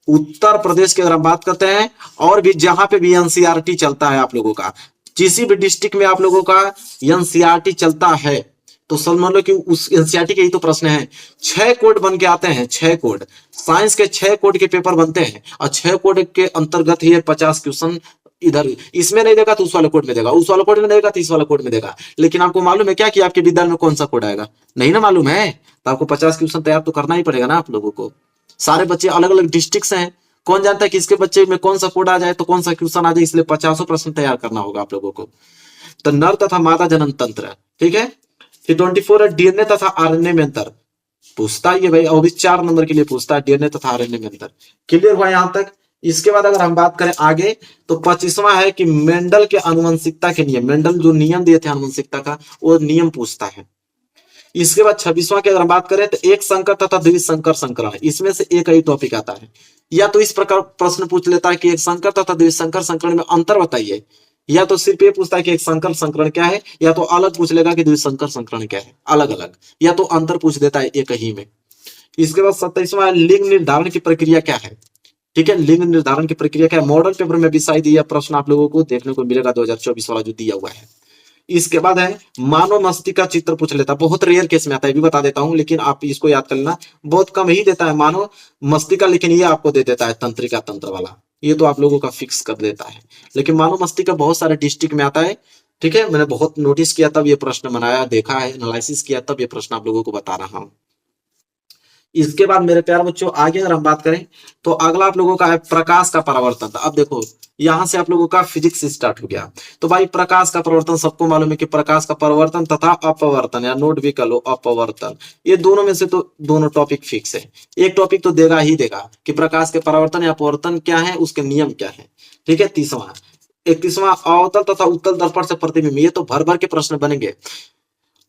उत्तर प्रदेश की अगर हम बात करते हैं, और भी जहां पे भी एनसीईआरटी चलता है आप लोगों का, किसी भी डिस्ट्रिक्ट में आप लोगों का एनसीईआरटी चलता है, तो समझ लो कि उस एनसीईआरटी के ही तो प्रश्न है, 6 कोड बन के आते हैं, 6 कोड, साइंस के 6 कोड के पेपर बनते हैं, और 6 कोड के अंतर्गत ही 50 क्वेश्चन इधर, इसमें नहीं देगा तो उस वाले कोड में देगा, उस वाले कोड में देगा तो इस वाले कोड में देगा। लेकिन आपको मालूम है क्या कि आपके विद्यालय में कौन सा कोड आएगा, नहीं ना मालूम है, तो आपको 50 क्वेश्चन तैयार तो करना ही पड़ेगा ना आप लोगों को। सारे बच्चे अलग अलग डिस्ट्रिक्ट से हैं, कौन जानता है कि इसके बच्चे में कौन सा कोड आ जाए तो कौन सा क्वेश्चन आ जाए, इसलिए 50 प्रश्न तैयार करना होगा आप लोगों को। तो नर तथा मादा जनन तंत्र, ठीक है। फिर 24 है डीएनए तथा आरएनए में अंतर, पूछता है ये भाई, और भी 4 नंबर के लिए पूछता है डीएनए तथा आरएनए में अंतर, क्लियर हुआ यहां तक। इसके बाद अगर हम बात करें आगे, तो 25वां है कि मेंडल के आनुवंशिकता के नियम, मेंडल जो नियम दिए थे आनुवंशिकता का, वो नियम पूछता है। इसके बाद 26वां की अगर हम बात करें तो एक संकर तथा द्विसंकर संकरण, इसमें से एक ही टॉपिक आता है, या तो इस प्रकार प्रश्न पूछ लेता है कि एक संकर तथा द्विसंकर संकरण में अंतर बताइए, या तो सिर्फ ये पूछता है कि एक संकर संकरण क्या है, या तो अलग पूछ लेगा कि द्विसंकर संकरण क्या है, अलग अलग, या तो अंतर पूछ देता है एक ही में। इसके बाद 27वां लिंग निर्धारण की प्रक्रिया क्या है, ठीक है, लिंग निर्धारण की प्रक्रिया क्या है, मॉडल पेपर में भी शायद यह प्रश्न आप लोगों को देखने को मिलेगा 2024 वाला जो दिया हुआ है। इसके बाद है मानव मस्तिष्क का चित्र पूछ लेता है, बहुत रेयर केस में आता है, भी बता देता हूं, लेकिन आप इसको याद कर लेना, बहुत कम ही देता है मानव मस्तिष्क का, लेकिन ये आपको दे देता है तंत्रिका तंत्र वाला, ये तो आप लोगों का फिक्स कर देता है। लेकिन मानव मस्तिष्क का बहुत सारे डिस्ट्रिक्ट में आता है, ठीक है, मैंने बहुत नोटिस किया तब ये प्रश्न बनाया, देखा है, एनालिसिस किया तब ये प्रश्न आप लोगों को बता रहा हूं। इसके बाद मेरे प्यारे बच्चों आगे अगर हम बात करें, तो अगला आप लोगों का है प्रकाश का परावर्तन। अब देखो यहां से आप लोगों का फिजिक्स स्टार्ट हो गया, तो भाई प्रकाश का परावर्तन सबको मालूम है कि प्रकाश का परावर्तन तथा अपवर्तन, या नोट भी कर लो अपवर्तन, ये दोनों में से तो दोनों टॉपिक फिक्स है, एक टॉपिक तो देगा ही देगा कि प्रकाश के परावर्तन या अपवर्तन क्या है, उसके नियम क्या है, ठीक है। 31वां अवतल तथा उत्तल दर्पण से प्रतिबिंब, ये तो भर भर के प्रश्न बनेंगे।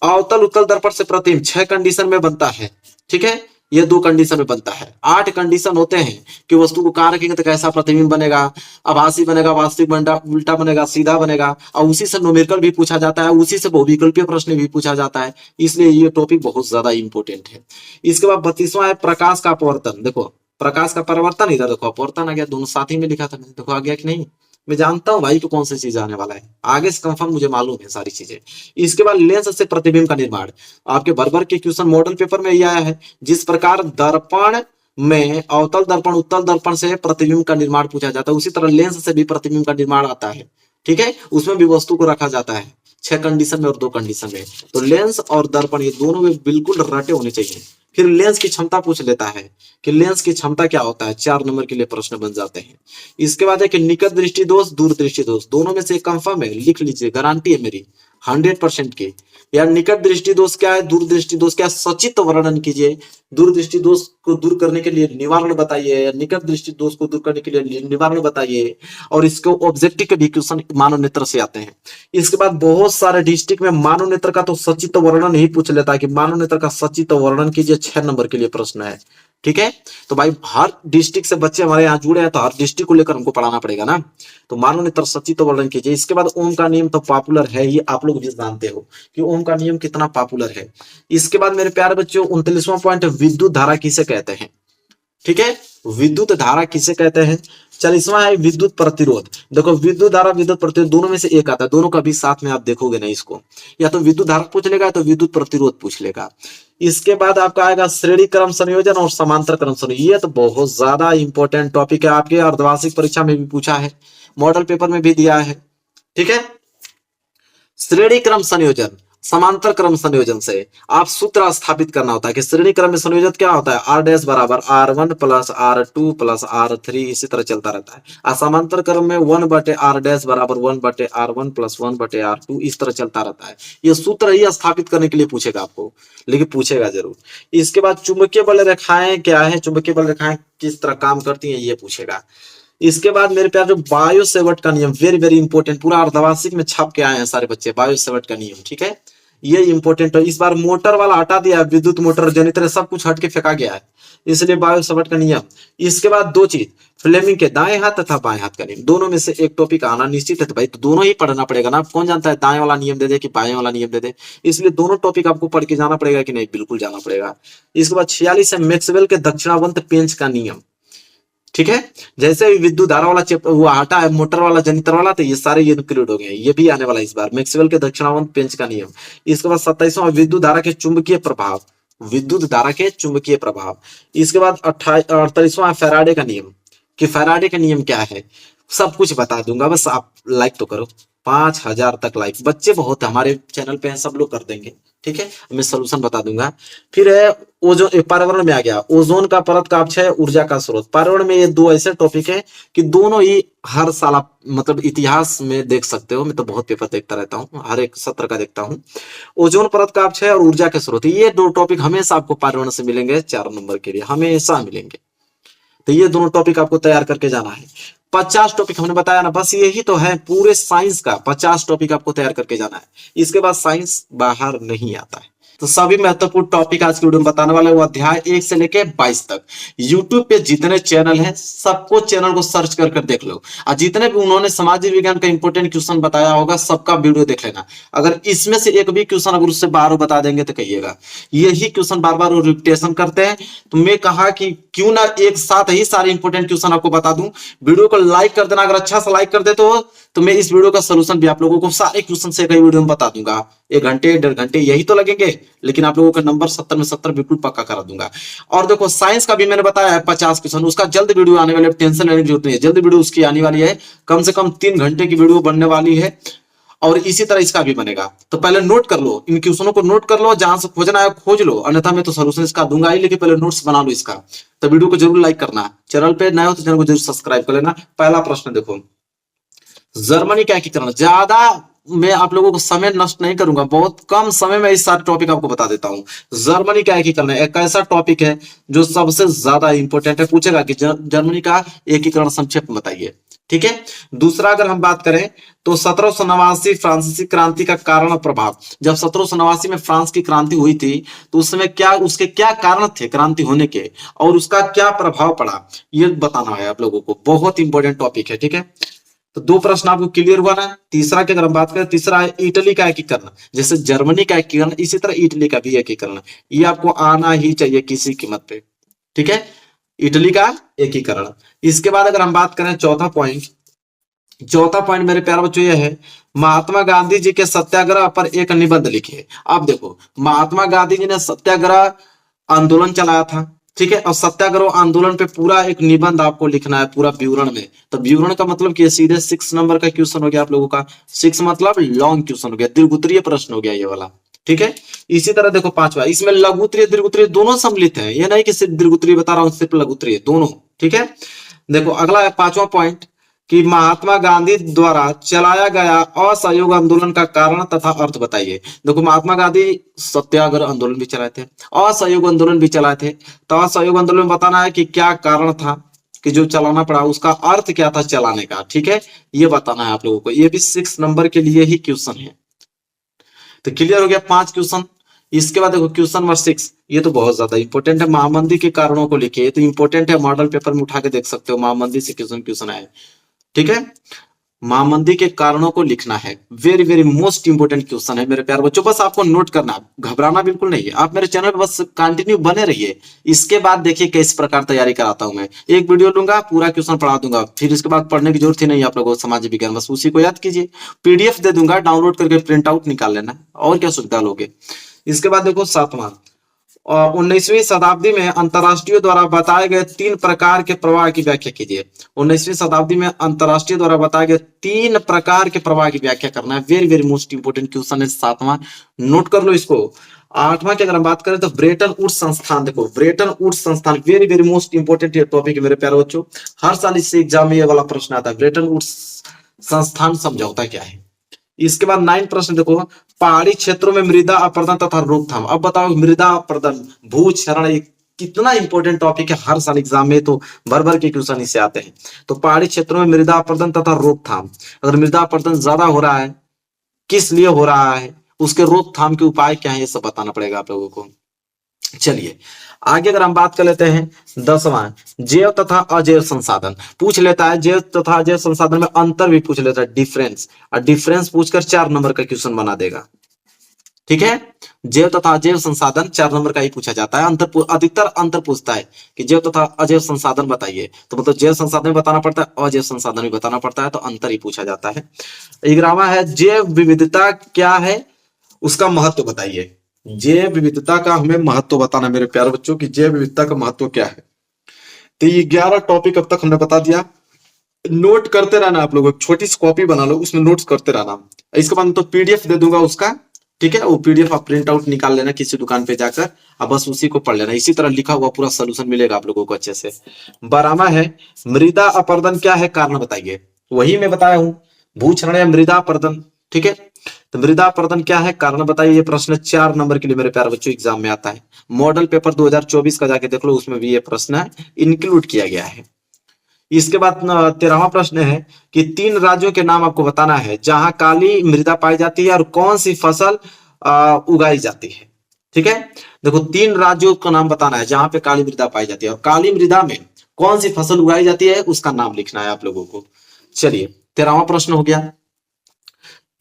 अवतल उत्तल दर्पण से प्रतिबिंब 6 कंडीशन में बनता है, ठीक है, ये 2 कंडीशन में बनता है, 8 कंडीशन होते हैं कि वस्तु को कहां रखेंगे तो कैसा प्रतिबिंब बनेगा, आभासी बनेगा, वास्तविक बनेगा, उल्टा बनेगा, सीधा बनेगा, और उसी से न्यूमेरिकल भी पूछा जाता है, उसी से बहुविकल्पीय प्रश्न भी पूछा जाता है, इसलिए ये टॉपिक बहुत ज्यादा इंपॉर्टेंट है। इसके बाद 32वां है प्रकाश का अपवर्तन। देखो प्रकाश का परिवर्तन, इधर देखो अपवर्तन आ गया, दोनों साथ ही में लिखा था, देखो आ गया कि नहीं, मैं जानता हूं भाई कि कौन सी चीज आने वाला है, आगे से कंफर्म मुझे मालूम है सारी चीजें। इसके बाद लेंस से प्रतिबिंब का निर्माण, आपके भर भर के क्वेश्चन मॉडल पेपर में ये आया है, जिस प्रकार दर्पण में अवतल दर्पण उत्तल दर्पण से प्रतिबिंब का निर्माण पूछा जाता है, उसी तरह लेंस से भी प्रतिबिंब का निर्माण आता है, ठीक है, उसमें भी वस्तु को रखा जाता है 6 कंडीशन में और 2 कंडीशन में, तो लेंस और दर्पण ये दोनों में बिल्कुल रटे होने चाहिए। फिर लेंस की क्षमता पूछ लेता है कि लेंस की क्षमता क्या होता है, 4 नंबर के लिए प्रश्न बन जाते हैं। इसके बाद है कि निकट दृष्टि दोष दूर दृष्टि दोष, दोनों में से कंफर्म है, लिख लीजिए, गारंटी है मेरी 100% की। यार निकट दृष्टि दोष क्या है, दूर दृष्टि दोष क्या है, सचित्र वर्णन कीजिए, दूर दृष्टि दोष को दूर करने के लिए निवारण बताइए, निकट दृष्टि दोष को दूर करने के लिए निवारण बताइए, और इसको ऑब्जेक्टिव के भी क्वेश्चन मानव नेत्र से आते हैं। इसके बाद बहुत सारे डिस्ट्रिक्ट में मानव नेत्र का तो सचित्र वर्णन ही पूछ लेता है कि मानव नेत्र का सचित्र वर्णन कीजिए, 6 नंबर के लिए प्रश्न है, ठीक है। तो भाई हर डिस्ट्रिक्ट से बच्चे हमारे यहाँ जुड़े हैं, तो हर डिस्ट्रिक्ट को लेकर हमको पढ़ाना पड़ेगा ना, तो मानव नेत्र सचित्र वर्णन कीजिए। इसके बाद ओम का नियम तो पॉपुलर है, ये आप लोग भी जानते हो कि ओम का नियम कितना पॉपुलर है। इसके बाद मेरे प्यारे बच्चों 29वां पॉइंट, विद्युत धारा किसे कहते हैं, ठीक है, विद्युत धारा किसे कहते हैं। 40वां है विद्युत प्रतिरोध। देखो विद्युत धारा विद्युत प्रतिरोध दोनों में से एक आता है, दोनों का भी साथ में आप देखोगे ना इसको, या तो विद्युत धारा पूछ लेगा तो विद्युत प्रतिरोध पूछ लेगा। इसके बाद आपका आएगा श्रेणी क्रम संयोजन और समांतर क्रम संयोजन, ये तो बहुत ज्यादा इंपॉर्टेंट टॉपिक है, आपके अर्धवार्षिक परीक्षा में भी पूछा है, मॉडल पेपर में भी दिया है, ठीक है। श्रेणी क्रम संयोजन, समांतर क्रम संयोजन से आप सूत्र स्थापित करना होता है कि श्रेणी क्रम में संयोजन क्या होता है, आर डैश बराबर R1 plus R2 plus R3, इसी तरह चलता रहता है। और समांतर क्रम में 1/R डैश बराबर 1/R1 प्लस 1/R2, इस तरह चलता रहता है। ये सूत्र ही स्थापित करने के लिए पूछेगा आपको, लेकिन पूछेगा जरूर। इसके बाद चुंबकीय बल रेखाएं क्या है, चुंबकीय बल रेखाएं किस तरह काम करती हैं, ये पूछेगा। इसके बाद मेरे प्यार जो बायो सेवर्ट का नियम, वेरी वेरी इंपॉर्टेंट, पूरा अर्धवार्षिक में छाप के आए हैं सारे बच्चे, बायो सेवर्ट का नियम, ठीक है, ये इंपॉर्टेंट है। इस बार मोटर वाला हटा दिया, विद्युत मोटर जनरेटर सब कुछ हट के फेंका गया है, इसलिए बायो सेवर्ट का नियम। इसके बाद दो चीज, फ्लेमिंग के दाएं हाथ तथा बाएं हाथ का नियम, दोनों में से एक टॉपिक आना निश्चित है। तो भाई तो दोनों ही पढ़ना पड़ेगा ना, कौन जानता है दाएं वाला नियम दे दे कि बाएं वाला नियम दे दे, इसलिए दोनों टॉपिक आपको पढ़ के जाना पड़ेगा कि नहीं, बिल्कुल जाना पड़ेगा। इसके बाद 46 है मैक्सवेल के दक्षिणावर्त पेंच का नियम, ठीक है, जैसे विद्युत धारा वाला चैप्टर हुआ हटा है, मोटर वाला जनरेटर वाला, तो ये सारे ये इंक्लूड हो गए, ये भी आने वाला इस बार, मैक्सवेल के दक्षिणावर्त पेंच का नियम। इसके बाद 27वां विद्युत धारा के चुंबकीय प्रभाव, विद्युत धारा के चुंबकीय प्रभाव। इसके बाद 48वां फैराडे का नियम, कि फैराडे का नियम क्या है, सब कुछ बता दूंगा, बस आप लाइक तो करो। 5000 तक लाइक, बच्चे बहुत हमारे चैनल पे हैं, सब लोग कर देंगे, ठीक है, मैं सलूशन बता दूंगा। फिर है ओजोन, पर्यावरण में आ गया, ओजोन का परत का अपक्षय, ऊर्जा का स्रोत। पर्यावरण में ये दो ऐसे टॉपिक है कि दोनों ही हर साल आप मतलब इतिहास में देख सकते हो, मैं तो बहुत पेपर देखता रहता हूँ, हर एक सत्र का देखता हूँ। ओजोन परत का अपक्षय और ऊर्जा के स्रोत, ये दो टॉपिक हमेशा आपको पर्यावरण से मिलेंगे, 4 नंबर के लिए हमेशा मिलेंगे। तो ये दोनों टॉपिक आपको तैयार करके जाना है। 50 टॉपिक हमने बताया ना, बस यही तो है पूरे साइंस का, 50 टॉपिक आपको तैयार करके जाना है, इसके बाद साइंस बाहर नहीं आता है। तो सभी महत्वपूर्ण टॉपिक आज की वीडियो में बताने वाले, वो अध्याय 1 से लेके 22 तक। यूट्यूब पे जितने चैनल हैं सबको चैनल को सर्च कर कर देख लो, और जितने भी उन्होंने सामाजिक विज्ञान का इंपॉर्टेंट क्वेश्चन बताया होगा सबका वीडियो देख लेना। अगर इसमें से एक भी क्वेश्चन अगर उससे बाहर बता देंगे तो कहिएगा, यही क्वेश्चन बार बार रिपीटेशन करते हैं। तो मैं कहा कि क्यों ना एक साथ ही सारे इंपॉर्टेंट क्वेश्चन आपको बता दूं। वीडियो को लाइक कर देना, अगर अच्छा सा लाइक कर देते हो तो मैं इस वीडियो का सोल्यूशन भी आप लोगों को सारे क्वेश्चन से कई वीडियो में बता दूंगा। 1 घंटे 1.5 घंटे यही तो लगेंगे, लेकिन आप लोगों का नंबर 70 में 70 बिल्कुल पक्का करा दूंगा। और देखो साइंस का भी मैंने बताया है 50 क्वेश्चन, उसका जल्द वीडियो आने वाले, टेंशन लेने की जरूरत नहीं है, जल्द वीडियो उसकी आने वाली है, कम से कम 3 घंटे की वीडियो बनने वाली है। और इसी तरह इसका भी बनेगा, तो पहले नोट कर लो, इन क्वेश्चनों को नोट कर लो, जहां से खोजना है खोज लो, अन्यथा मैं तो सोल्यूशन इसका दूंगा ही, लेकिन पहले नोट्स बना लो इसका। तो वीडियो को जरूर लाइक करना, चैनल पे नए हो तो चैनल को जरूर सब्सक्राइब कर लेना। पहला प्रश्न देखो, जर्मनी का एकीकरण, ज्यादा मैं आप लोगों को समय नष्ट नहीं करूंगा, बहुत कम समय में इस सारे टॉपिक आपको बता देता हूं। जर्मनी का एकीकरण एक ऐसा टॉपिक है जो सबसे ज्यादा इंपॉर्टेंट है, पूछेगा कि जर्मनी का एकीकरण संक्षेप में बताइए, ठीक है। दूसरा अगर हम बात करें तो 1789 फ्रांसीसी क्रांति का कारण और प्रभाव, जब 1789 में फ्रांस की क्रांति हुई थी तो उस समय क्या, उसके क्या कारण थे क्रांति होने के, और उसका क्या प्रभाव पड़ा, ये बताना है आप लोगों को, बहुत इंपॉर्टेंट टॉपिक है, ठीक है। तो 2 प्रश्न आपको क्लियर हुआ ना। तीसरा की अगर हम बात करें, तीसरा है इटली का एकीकरण, जैसे जर्मनी का एकीकरण इसी तरह इटली का भी एकीकरण, ये आपको आना ही चाहिए किसी कीमत पे, ठीक है, इटली का एकीकरण। इसके बाद अगर हम बात करें चौथा पॉइंट मेरे प्यारे बच्चों ये है, महात्मा गांधी जी के सत्याग्रह पर एक निबंध लिखिए। आप देखो महात्मा गांधी जी ने सत्याग्रह आंदोलन चलाया था, ठीक है, और सत्याग्रह आंदोलन पे पूरा एक निबंध आपको लिखना है पूरा विवरण में। तो विवरण का मतलब कि सीधे 6 नंबर का क्वेश्चन हो गया आप लोगों का, 6 मतलब लॉन्ग क्वेश्चन हो गया, दीर्घोत्तरीय प्रश्न हो गया ये वाला, ठीक है। इसी तरह देखो 5वां, इसमें लघुत्तरीय दीर्घोत्तरीय दोनों सम्मिलित हैं, ये नहीं कि सिर्फ दीर्घोत्तरीय बता रहा हूं, सिर्फ लघुत्तरीय दोनों, ठीक है। देखो अगला है 5वां पॉइंट कि महात्मा गांधी द्वारा चलाया गया असहयोग आंदोलन का कारण तथा अर्थ बताइए। देखो महात्मा गांधी सत्याग्रह आंदोलन भी चलाए थे, असहयोग आंदोलन भी चलाए थे, तो असहयोग आंदोलन में बताना है कि क्या कारण था कि जो चलाना पड़ा, उसका अर्थ क्या था चलाने का, ठीक है, ये बताना है आप लोगों को, ये भी 6 नंबर के लिए ही क्वेश्चन है। तो क्लियर हो गया 5 क्वेश्चन। इसके बाद देखो क्वेश्चन नंबर 6, ये तो बहुत ज्यादा इंपॉर्टेंट है, महामंदी के कारणों को लिखिए, ये तो इंपॉर्टेंट है, मॉडल पेपर में उठा के देख सकते हो, महामंदी से क्वेश्चन आए, ठीक है, महामंदी के कारणों को लिखना है, very very most important question है मेरे प्यारे बच्चों, बस आपको नोट करना, घबराना बिल्कुल नहीं है, आप मेरे चैनल पे बस कंटिन्यू बने रहिए। इसके बाद देखिए किस प्रकार तैयारी कराता हूं मैं, एक वीडियो लूंगा पूरा क्वेश्चन पढ़ा दूंगा, फिर इसके बाद पढ़ने की जरूरत ही नहीं आप लोगों को, समाज विज्ञान बस उसी को याद कीजिए, पीडीएफ दे दूंगा, डाउनलोड करके प्रिंट आउट निकाल लेना, और क्या सुविधा लोगे। इसके बाद देखो 7वां, 19वीं शताब्दी में अंतरराष्ट्रीय द्वारा बताए गए 3 प्रकार के प्रवाह की व्याख्या कीजिए। 19वीं शताब्दी में अंतरराष्ट्रीय द्वारा बताए गए 3 प्रकार के प्रवाह की व्याख्या करना है। Very very most important question है। 7वां नोट कर लो इसको। 8वां की अगर हम बात करें तो ब्रेटन वुड्स संस्थान, देखो ब्रेटन वुड्स संस्थान वेरी वेरी मोस्ट इंपोर्टेंट ये टॉपिक है मेरे प्यारे बच्चों। हर साल इससे एग्जाम में ये वाला प्रश्न आता है, ब्रेटन वुड्स संस्थान समझौता क्या है। इसके बाद 9 प्रश्न देखो, पहाड़ी क्षेत्रों में मृदा अपरदन तथा रोकथाम। अब बताओ मृदा अपरदन, भूक्षरण कितना इंपॉर्टेंट टॉपिक है, हर साल एग्जाम में तो भर भर के क्वेश्चन इससे आते हैं। तो पहाड़ी क्षेत्रों में मृदा अपरदन तथा रोकथाम, अगर मृदा अपरदन ज्यादा हो रहा है किस लिए हो रहा है, उसके रोकथाम के उपाय क्या है, ये सब बताना पड़ेगा आप लोगों को। चलिए आगे अगर हम बात कर लेते हैं 10वां, जैव तथा अजैव संसाधन पूछ लेता है। जैव तथा अजैव संसाधन में अंतर भी पूछ लेता है, डिफरेंस, और डिफरेंस पूछकर 4 नंबर का क्वेश्चन बना देगा। ठीक है, जैव तथा अजैव संसाधन 4 नंबर का ही पूछा जाता है। अंतर अधिकतर अंतर पूछता है कि जैव तथा अजैव संसाधन बताइए, तो मतलब जैव संसाधन भी बताना पड़ता है, अजैव संसाधन भी बताना पड़ता है, तो अंतर ही पूछा जाता है। 11वां है, जैव विविधता क्या है, उसका महत्व बताइए। जैव विविधता का हमें महत्व बताना मेरे प्यारे बच्चों की जैव विविधता का महत्व क्या है। तो ये 11 टॉपिक अब तक हमने बता दिया। नोट करते रहना आप लोग, छोटी सी कॉपी बना लो, उसमें नोट्स करते रहना। इसके बाद तो पीडीएफ दे दूंगा उसका, ठीक है, वो पीडीएफ आप प्रिंट आउट निकाल लेना किसी दुकान पे जाकर, अब बस उसी को पढ़ लेना। इसी तरह लिखा हुआ पूरा सोल्यूशन मिलेगा आप लोगों को अच्छे से। 12वां है, मृदा अपरदन क्या है, कारण बताइए। वही मैं बताया हूं, भूक्षरण या मृदा अपरदन। ठीक है, तो मृदा अपरदन क्या है, कारण बताइए। ये प्रश्न 4 नंबर के लिए मेरे प्यारे बच्चों एग्जाम में आता है। मॉडल पेपर 2024 का जाके देख लो, उसमें भी ये प्रश्न इंक्लूड किया गया है। इसके बाद 13वां प्रश्न है कि 3 राज्यों के नाम आपको बताना है जहां काली मृदा पाई जाती है और कौन सी फसल उगाई जाती है। ठीक है, देखो 3 राज्यों का नाम बताना है जहां पे काली मृदा पाई जाती है, और काली मृदा में कौन सी फसल उगाई जाती है उसका नाम लिखना है आप लोगों को। चलिए 13वां प्रश्न हो गया।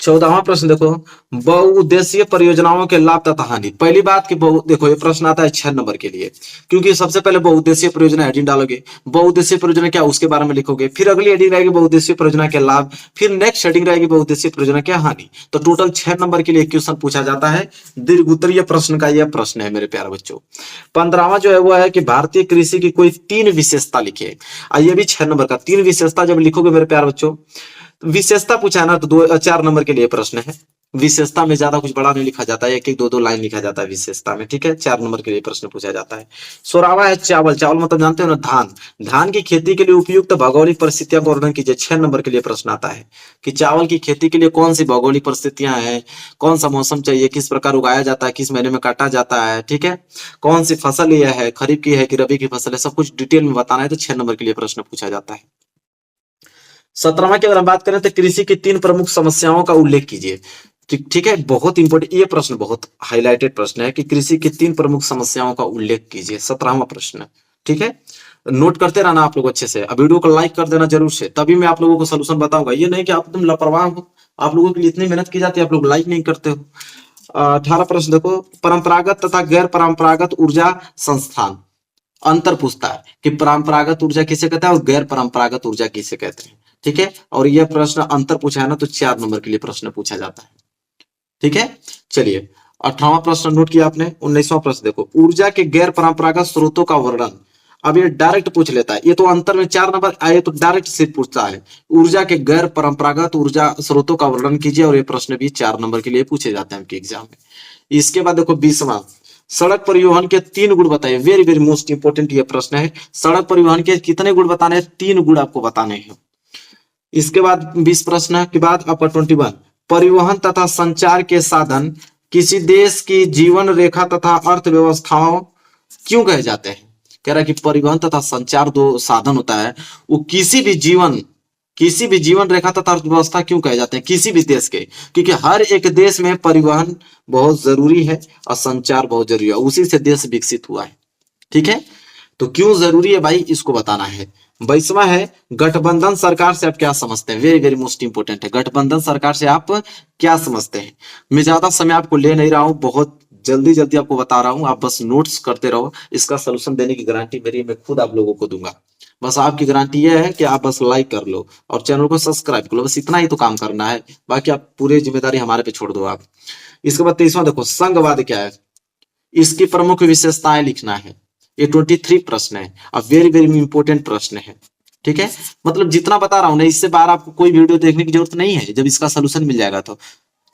14वां प्रश्न देखो, बहुउद्देशीय परियोजनाओं के लाभ तथा हानि। पहली बात कि देखो ये प्रश्न आता है 6 नंबर के लिए, क्योंकि सबसे पहले बहुउद्देशीय परियोजना हेडिंग डालोगे, बहुउद्देशीय परियोजना क्या उसके बारे में लिखोगे, फिर अगली हेडिंग रहेगी बहुउद्देशीय परियोजना के लाभ, फिर नेक्स्ट हेडिंग रहेगी बहुउद्देशीय परियोजना के हानि। तो टोटल 6 नंबर के लिए क्वेश्चन पूछा जाता है। दीर्घ उत्तरीय प्रश्न का यह प्रश्न है मेरे प्यारे बच्चों। 15वां जो है वो है कि भारतीय कृषि की कोई 3 विशेषता लिखिए। ये भी 6 नंबर का 3 विशेषता जब लिखोगे मेरे प्यारे बच्चों, विशेषता पूछा है ना तो 4 नंबर के लिए प्रश्न है। विशेषता में ज्यादा कुछ बड़ा नहीं लिखा जाता है, एक एक 2 लाइन लिखा जाता है विशेषता में। ठीक है, 4 नंबर के लिए प्रश्न पूछा जाता है। 16वां है चावल। चावल मतलब जानते हो ना, धान। धान की खेती के लिए उपयुक्त भौगोलिक परिस्थितियों का वर्णन कीजिए। 6 नंबर के लिए प्रश्न आता है कि चावल की खेती के लिए कौन सी भौगोलिक परिस्थितियां हैं, कौन सा मौसम चाहिए, किस प्रकार उगाया जाता है, किस महीने में काटा जाता है। ठीक है, कौन सी फसल यह है, खरीफ की है कि रबी की फसल है, सब कुछ डिटेल में बताना है, तो 6 नंबर के लिए प्रश्न पूछा जाता है। 17वां की अगर हम बात करें तो कृषि की 3 प्रमुख समस्याओं का उल्लेख कीजिए। ठीक है, बहुत इंपॉर्टेंट ये प्रश्न, बहुत हाईलाइटेड प्रश्न है कि कृषि की 3 प्रमुख समस्याओं का उल्लेख कीजिए। 17वां प्रश्न। ठीक है, नोट करते रहना आप लोग अच्छे से। अब वीडियो को लाइक कर देना जरूर से, तभी मैं आप लोगों को सोल्यूशन बताऊंगा। ये नहीं कि आप तुम लापरवाह हो, आप लोगों के लिए इतनी मेहनत की जाती है, आप लोग लाइक नहीं करते हो। 18 प्रश्न देखो, परंपरागत तथा गैर परंपरागत ऊर्जा संस्थान। अंतर पूछता है कि परंपरागत ऊर्जा किसे कहते हैं और गैर परंपरागत ऊर्जा किसे कहते हैं। ठीक है, और यह प्रश्न अंतर पूछा है ना तो 4 नंबर के लिए प्रश्न पूछा जाता है। ठीक है, चलिए 18वां प्रश्न नोट किया आपने। 19वां प्रश्न देखो, ऊर्जा के गैर परंपरागत स्रोतों का वर्णन। अब ये डायरेक्ट पूछ लेता है, ये तो अंतर में 4 नंबर आए तो डायरेक्ट सिर्फ पूछता है ऊर्जा के गैर परंपरागत ऊर्जा स्रोतों का वर्णन कीजिए, और ये प्रश्न भी 4 नंबर के लिए पूछे जाते हैं आपके एग्जाम में। इसके बाद देखो 20वां, सड़क परिवहन के 3 गुण बताइए। वेरी वेरी मोस्ट इंपोर्टेंट ये प्रश्न है। सड़क परिवहन के कितने गुण बताने हैं, 3 गुण आपको बताने हैं। इसके बाद 20 प्रश्न के बाद आपका 21, परिवहन तथा संचार के साधन किसी देश की जीवन रेखा तथा अर्थव्यवस्थाओं क्यों कहे जाते हैं। कह रहा है कि परिवहन तथा संचार 2 साधन होता है, वो किसी भी जीवन रेखा तथा अर्थव्यवस्था क्यों कहे जाते हैं किसी भी देश के, क्योंकि हर एक देश में परिवहन बहुत जरूरी है और संचार बहुत जरूरी है, उसी से देश विकसित हुआ है। ठीक है, तो क्यों जरूरी है भाई, इसको बताना है। 22वां है, गठबंधन सरकार से आप क्या समझते हैं। वेरी वेरी मोस्ट इंपोर्टेंट है, गठबंधन सरकार से आप क्या समझते हैं। मैं ज्यादा समय आपको ले नहीं रहा हूं, बहुत जल्दी जल्दी आपको बता रहा हूं, आप बस नोट्स करते रहो। इसका सोल्यूशन देने की गारंटी मेरी, मैं खुद आप लोगों को दूंगा। बस आपकी गारंटी यह है कि आप बस लाइक कर लो और चैनल को सब्सक्राइब कर लो, बस इतना ही तो काम करना है, बाकी आप पूरी जिम्मेदारी हमारे पे छोड़ दो आप। इसके बाद 23वां देखो, संघवाद क्या है। इसकी प्रमुख विशेषताएं लिखना है। ये 23 प्रश्न है और वेरी वेरी इंपॉर्टेंट प्रश्न है। ठीक है, मतलब जितना बता रहा हूं ना, इससे बाहर आपको कोई वीडियो देखने की जरूरत नहीं है जब इसका सोल्यूशन मिल जाएगा तो।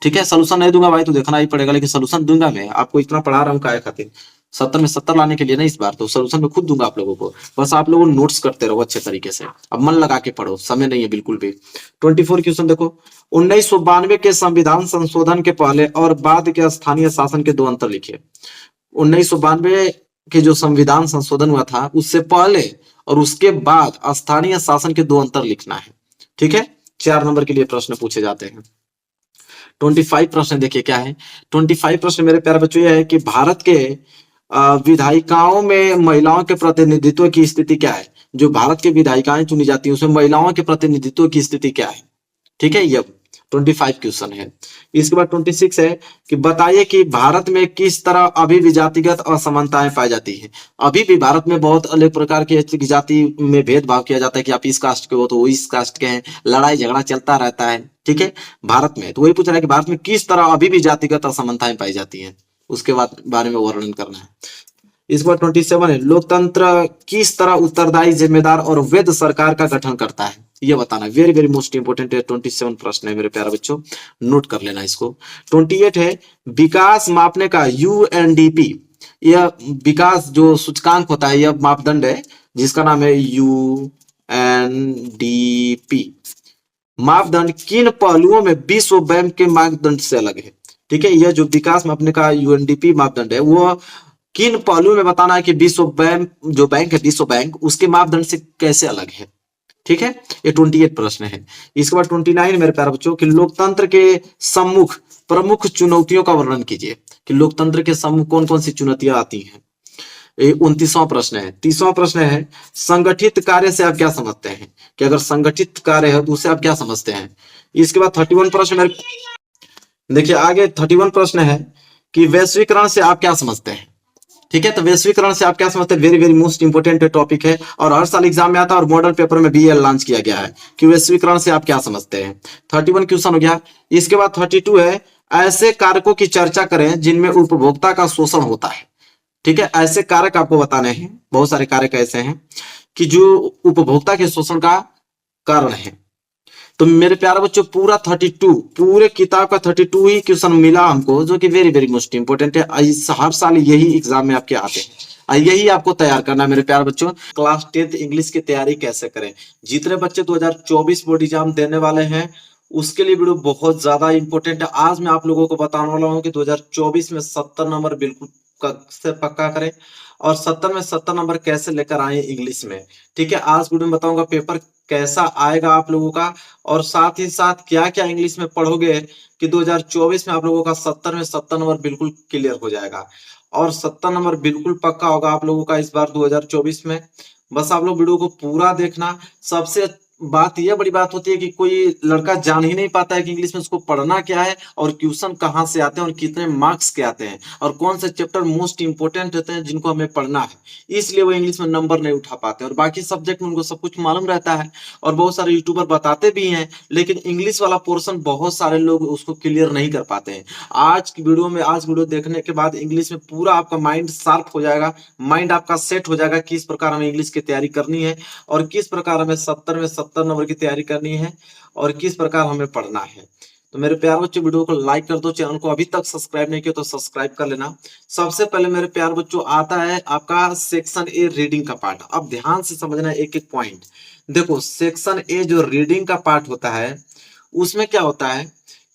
ठीक है, सोल्यूशन नहीं दूंगा भाई तो देखना ही पड़ेगा, लेकिन सोल्यूशन दूंगा मैं आपको। इतना पढ़ा रहा हूँ काय खातिर 70 में 70 लाने के लिए ना, इस बार तो सोल्यूशन मैं खुद दूंगा आप लोगों को। बस आप लोगों नोट्स करते रहो अच्छे तरीके से, अब मन लगा के पढ़ो, समय नहीं है बिल्कुल भी। 24 क्वेश्चन देखो, 1992 के संविधान संशोधन के पहले और बाद के स्थानीय शासन के दो अंतर लिखिए। 1992 के जो संविधान संशोधन हुआ था उससे पहले और उसके बाद स्थानीय शासन के दो अंतर लिखना है। ठीक है, 4 नंबर के लिए प्रश्न पूछे जाते हैं। 25 प्रश्न देखिए क्या है। 25 प्रश्न मेरे प्यारे बच्चों ये है कि भारत के विधायिकाओं में महिलाओं के प्रतिनिधित्व की स्थिति क्या है। जो भारत के विधायिकाएं चुनी जाती हैं उसमें महिलाओं के प्रतिनिधित्व की स्थिति क्या है। ठीक है, ये 25 क्वेश्चन है। इसके बाद 26 है कि बताइए कि भारत में किस तरह अभी भी जातिगत असमानताएं पाई जाती है। अभी भी भारत में बहुत अलग प्रकार की जाति में भेदभाव किया जाता है कि आप इस कास्ट के हो तो वो इस कास्ट के हैं, लड़ाई झगड़ा चलता रहता है। ठीक है, भारत में तो वही पूछ रहा है कि भारत में किस तरह अभी भी जातिगत असमानताएं पाई जाती हैं, उसके बाद बारे में वर्णन करना है। इस बार 27 है, लोकतंत्र किस तरह उत्तरदायी, जिम्मेदार और वैध सरकार का गठन करता है, ये बताना। वेरी वेरी मोस्ट इंपोर्टेंट है, 27 प्रश्न है मेरे प्यारे बच्चों, नोट कर लेना इसको। 28 है, विकास मापने का यूएनडीपी, यह विकास जो सूचकांक होता है, यह मापदंड है जिसका नाम है यूएनडीपी। मापदंड किन पहलुओं में विश्व बैंक के मापदंड से अलग है। ठीक है, यह जो विकास मापने का यूएनडीपी मापदंड है वो किन पहलुओं में बताना है कि विश्व बैंक जो बैंक है, विश्व बैंक, उसके मापदंड से कैसे अलग है। ठीक है, ये 28 प्रश्न है। इसके बाद 29 मेरे प्यारे बच्चों कि लोकतंत्र के सम्मुख प्रमुख चुनौतियों का वर्णन कीजिए, कि लोकतंत्र के सम्मुख कौन कौन सी चुनौतियां आती हैं। 29वां प्रश्न है। 30वां प्रश्न है, संगठित कार्य से आप क्या समझते हैं, कि अगर संगठित कार्य है तो उसे आप क्या समझते हैं। इसके बाद 31 प्रश्न मेरे देखिए आगे 31 प्रश्न है कि वैश्वीकरण से आप क्या समझते हैं। ठीक है, तो वैश्वीकरण से आप क्या समझते हैं, very very most important topic है और हर साल एग्जाम में आता है और मॉडल पेपर में भी ये लॉन्च किया गया है कि वैश्वीकरण से आप क्या समझते हैं। 31 क्वेश्चन हो गया। इसके बाद 32 है, ऐसे कारकों की चर्चा करें जिनमें उपभोक्ता का शोषण होता है। ठीक है, ऐसे कारक आपको बताने हैं, बहुत सारे कारक ऐसे हैं कि जो उपभोक्ता के शोषण का कारण है। तो मेरे प्यारे बच्चों पूरा 32 पूरे किताब का 32 ही क्वेश्चन मिला हमको, जो कि वेरी वेरी मोस्ट इंपोर्टेंट है। हर साल यही एग्जाम में आपके आते हैं, यही आपको तैयार करना है मेरे प्यारे बच्चों। क्लास 10th इंग्लिश की तैयारी कैसे करें, जितने बच्चे 2024 बोर्ड एग्जाम देने वाले हैं उसके लिए वीडियो बहुत ज्यादा इंपॉर्टेंट है। आज मैं आप लोगों को बताने वाला हूँ कि 2024 में 70 नंबर बिल्कुल से पक्का करें और 70 में 70 नंबर कैसे लेकर आए इंग्लिश में। ठीक है, आज वीडियो में बताऊंगा पेपर कैसा आएगा आप लोगों का, और साथ ही साथ क्या क्या इंग्लिश में पढ़ोगे कि 2024 में आप लोगों का 70 में 70 नंबर बिल्कुल क्लियर हो जाएगा और 70 नंबर बिल्कुल पक्का होगा आप लोगों का इस बार 2024 में। बस आप लोग वीडियो को पूरा देखना। सबसे बात यह बड़ी बात होती है कि कोई लड़का जान ही नहीं पाता है कि इंग्लिश में उसको पढ़ना क्या है और क्वेश्चन कहाँ से आते हैं और कितने मार्क्स के आते हैं और कौन से चैप्टर मोस्ट इंपोर्टेंट होते हैं जिनको हमें पढ़ना है, इसलिए वो इंग्लिश में नंबर नहीं उठा पाते। और बाकी सब्जेक्ट में उनको सब कुछ मालूम रहता है और बहुत सारे यूट्यूबर बताते भी हैं, लेकिन इंग्लिश वाला पोर्शन बहुत सारे लोग उसको क्लियर नहीं कर पाते हैं। आज की वीडियो में, आज वीडियो देखने के बाद इंग्लिश में पूरा आपका माइंड शार्प हो जाएगा, माइंड आपका सेट हो जाएगा किस प्रकार हमें इंग्लिश की तैयारी करनी है और किस प्रकार हमें 70 में 70 नंबर की तैयारी करनी है और किस प्रकार हमें पढ़ना है। तो मेरे प्यार बच्चों वीडियो को लाइक कर दो, चैनल को अभी तक सब्सक्राइब नहीं किया तो सब्सक्राइब कर लेना। सबसे पहले मेरे प्यार बच्चों आता है आपका सेक्शन ए रीडिंग का पार्ट। अब ध्यान से समझना एक एक पॉइंट। देखो सेक्शन ए जो रीडिंग का पार्ट होता है उसमें क्या होता है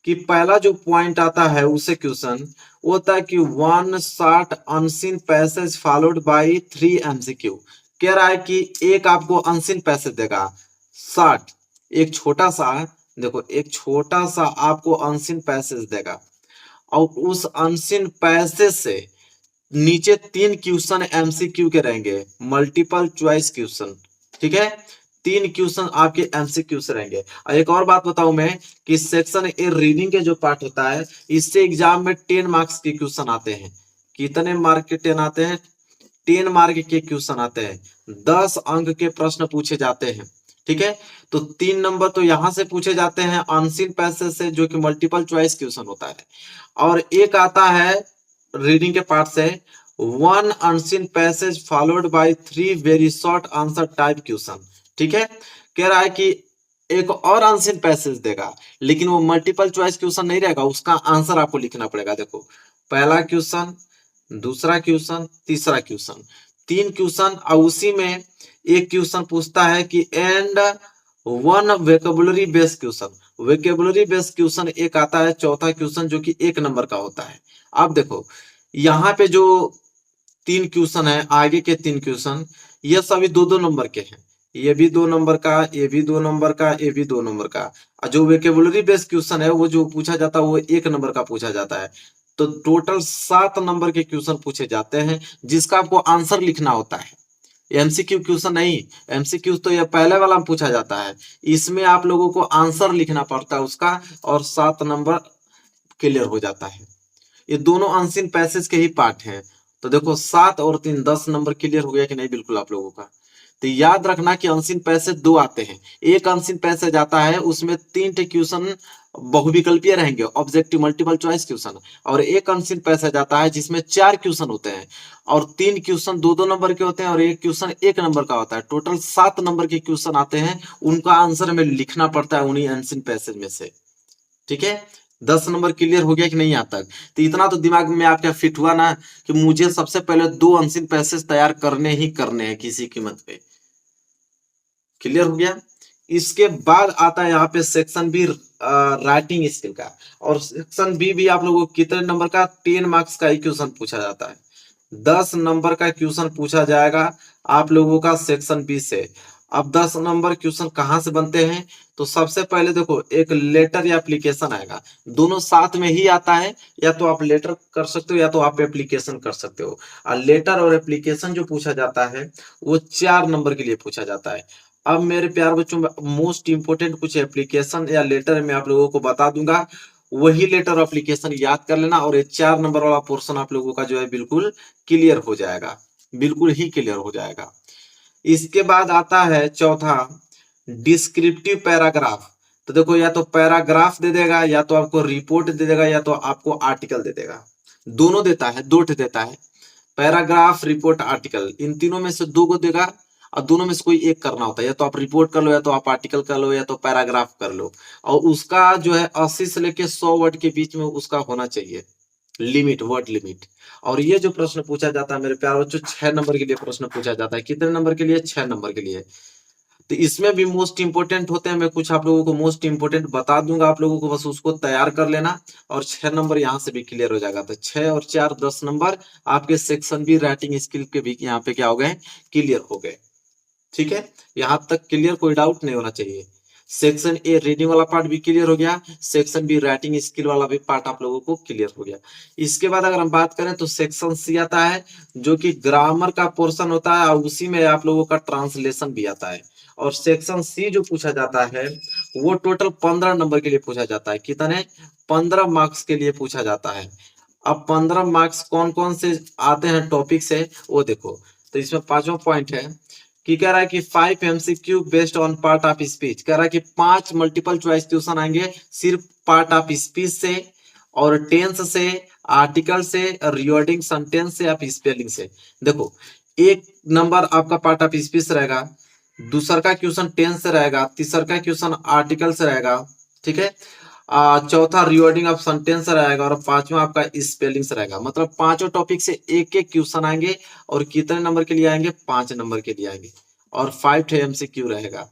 कि पहला जो पॉइंट आता है उसे क्वेश्चन होता है कि 1 short unseen passage followed by 3 MCQ. कह रहा है कि एक आपको अनसीन पैसेज देगा शॉर्ट, एक छोटा सा, देखो एक छोटा सा आपको अनसीन पैसेज देगा और उस अनसीन पैसेज से नीचे 3 क्वेश्चन एमसीक्यू के रहेंगे, मल्टीपल चॉइस क्वेश्चन। ठीक है, 3 क्वेश्चन आपके एमसीक्यू से रहेंगे। और एक और बात बताऊं मैं कि सेक्शन ए रीडिंग के जो पार्ट होता है इससे एग्जाम में 10 मार्क्स के क्वेश्चन आते हैं। कितने मार्क के 10 आते हैं? 10 मार्क के क्वेश्चन आते हैं, 10 अंक के प्रश्न पूछे जाते हैं। ठीक है, तो 3 नंबर तो यहां से पूछे जाते हैं अनसीन पैसेज से जो कि मल्टीपल चॉइस क्वेश्चन होता है, और एक आता है रीडिंग के पार्ट से, one unseen passage followed by three very short answer type question. ठीक है, कह रहा है कि एक और अनसीन पैसेज देगा, लेकिन वो मल्टीपल चॉइस क्वेश्चन नहीं रहेगा, उसका आंसर आपको लिखना पड़ेगा। देखो, पहला क्वेश्चन, दूसरा क्वेश्चन, तीसरा क्वेश्चन, तीन क्वेश्चन, और उसी में एक क्वेश्चन पूछता है कि and one vocabulary based question. Vocabulary based question एक आता है, चौथा क्वेश्चन, जो कि 1 नंबर का होता है। अब देखो, यहाँ पे जो 3 क्वेश्चन है, आगे के 3 क्वेश्चन, ये सभी 2-2 नंबर के हैं। ये भी 2 नंबर का, ये भी 2 नंबर का, ये भी 2 नंबर का। और जो वेकेबुलरी बेस्ड क्वेश्चन है, वो जो पूछा जाता है वो 1 नंबर का पूछा जाता है। तो टोटल 7 नंबर के क्वेश्चन पूछे जाते हैं, जिसका आपको आंसर लिखना होता है। एमसीक्यू क्वेश्चन नहीं, एमसीक्यू तो ये पहले वाला में पूछा जाता है, इसमें आप लोगों को आंसर लिखना पड़ता है उसका, और 7 नंबर क्लियर हो जाता है। ये दोनों अनसीन पैसेज के ही पार्ट हैं। तो देखो, 7 और 3, 10 नंबर क्लियर हो गया कि नहीं, बिल्कुल आप लोगों का। तो याद रखना कि अनसीन पैसेज 2 आते हैं। एक अनसीन पैसेज आता है, उसमें 3 क्वेश्चन बहुविकल्पीय रहेंगे, ऑब्जेक्टिव मल्टीपल चॉइस क्वेश्चन। और एक अनसीन पैसेज आता है जिसमें 4 क्वेश्चन होते हैं, और 3 क्वेश्चन 2-2 नंबर के होते हैं, और एक क्वेश्चन 1 नंबर का होता है। टोटल 7 नंबर के क्वेश्चन आते हैं, उनका आंसर हमें लिखना पड़ता है उन्हीं अनसीन पैसेज में से। ठीक है, 10 नंबर क्लियर हो गया कि नहीं यहाँ तक? तो इतना तो दिमाग में आपका फिट हुआ ना, कि मुझे सबसे पहले 2 अनसीन पैसेज तैयार करने ही करने हैं किसी कीमत पे। क्लियर हो गया? इसके बाद आता है यहाँ पे सेक्शन बी, राइटिंग स्किल का। और सेक्शन बी भी आप लोगों को कितने नंबर का? 10 मार्क्स का ही क्वेश्चन पूछा जाता है। 10 नंबर का क्वेश्चन पूछा जाएगा आप लोगों का सेक्शन बी से। अब 10 नंबर क्वेश्चन कहाँ से बनते हैं? तो सबसे पहले देखो, एक लेटर या एप्लीकेशन आएगा, दोनों साथ में ही आता है। या तो आप लेटर कर सकते हो, या तो आप एप्लीकेशन कर सकते हो। और लेटर और एप्लीकेशन जो पूछा जाता है, वो 4 नंबर के लिए पूछा जाता है। अब मेरे प्यार बच्चों, मोस्ट इंपोर्टेंट कुछ एप्लीकेशन या लेटर में आप लोगों को बता दूंगा, वही लेटर एप्लीकेशन याद कर लेना, और ये 4 नंबर वाला पोर्शन आप लोगों का जो है बिल्कुल क्लियर हो जाएगा, बिल्कुल ही क्लियर हो जाएगा। इसके बाद आता है चौथा, डिस्क्रिप्टिव पैराग्राफ। तो देखो, या तो पैराग्राफ दे देगा, या तो आपको रिपोर्ट दे देगा, या तो आपको आर्टिकल दे देगा। दोनों देता है, 2 देता है, पैराग्राफ, रिपोर्ट, आर्टिकल। इन तीनों में से 2 को देगा, और दोनों में से कोई एक करना होता है। या तो आप रिपोर्ट कर लो, या तो आप आर्टिकल कर लो, या तो पैराग्राफ कर लो। और उसका जो है 80 से लेके 100 वर्ड के बीच में उसका होना चाहिए लिमिट, वर्ड लिमिट। और ये जो प्रश्न पूछा जाता है मेरे प्यारे बच्चों, 6 नंबर के लिए प्रश्न पूछा जाता है। कितने नंबर के लिए? 6 नंबर के लिए। तो इसमें भी मोस्ट इंपोर्टेंट होते हैं, मैं कुछ आप लोगों को मोस्ट इंपोर्टेंट बता दूंगा, आप लोगों को बस उसको तैयार कर लेना, और 6 नंबर यहाँ से भी क्लियर हो जाएगा। तो 6 और 4, 10 नंबर आपके सेक्शन बी राइटिंग स्किल के भी यहाँ पे क्या हो गए? क्लियर हो गए। ठीक है, यहाँ तक क्लियर, कोई डाउट नहीं होना चाहिए। सेक्शन ए रीडिंग वाला पार्ट भी क्लियर हो गया, सेक्शन बी राइटिंग स्किल वाला भी पार्ट आप लोगों को क्लियर हो गया। इसके बाद अगर हम बात करें तो सेक्शन सी आता है, जो कि ग्रामर का पोर्शन होता है, और उसी में आप लोगों का ट्रांसलेशन भी आता है। और सेक्शन सी जो पूछा जाता है, वो टोटल 15 नंबर के लिए पूछा जाता है। कितने? 15 मार्क्स के लिए पूछा जाता है। अब 15 मार्क्स कौन कौन से आते हैं टॉपिक से, वो देखो। तो इसमें 5वां पॉइंट है कि कह रहा है कि 5 MCQ based on part of speech. कह रहा है कि 5 मल्टीपल चॉइस क्वेश्चन आएंगे सिर्फ पार्ट ऑफ स्पीच से, और टेंस से, आर्टिकल से, रिवर्डिंग सेंटेंस से, आप स्पेलिंग से। देखो, 1 नंबर आपका पार्ट ऑफ स्पीच रहेगा, दूसरा का क्वेश्चन टेंस से रहेगा, तीसरा का क्वेश्चन आर्टिकल से रहेगा, ठीक है, चौथा रिवर्डिंग ऑफ सेंटेंस रहेगा, और 5वां आपका स्पेलिंग से रहेगा। मतलब 5 टॉपिक से एक एक क्वेश्चन आएंगे, और कितने नंबर के लिए आएंगे? 5 नंबर के लिए आएंगे, और 5 एमसीक्यू रहेगा।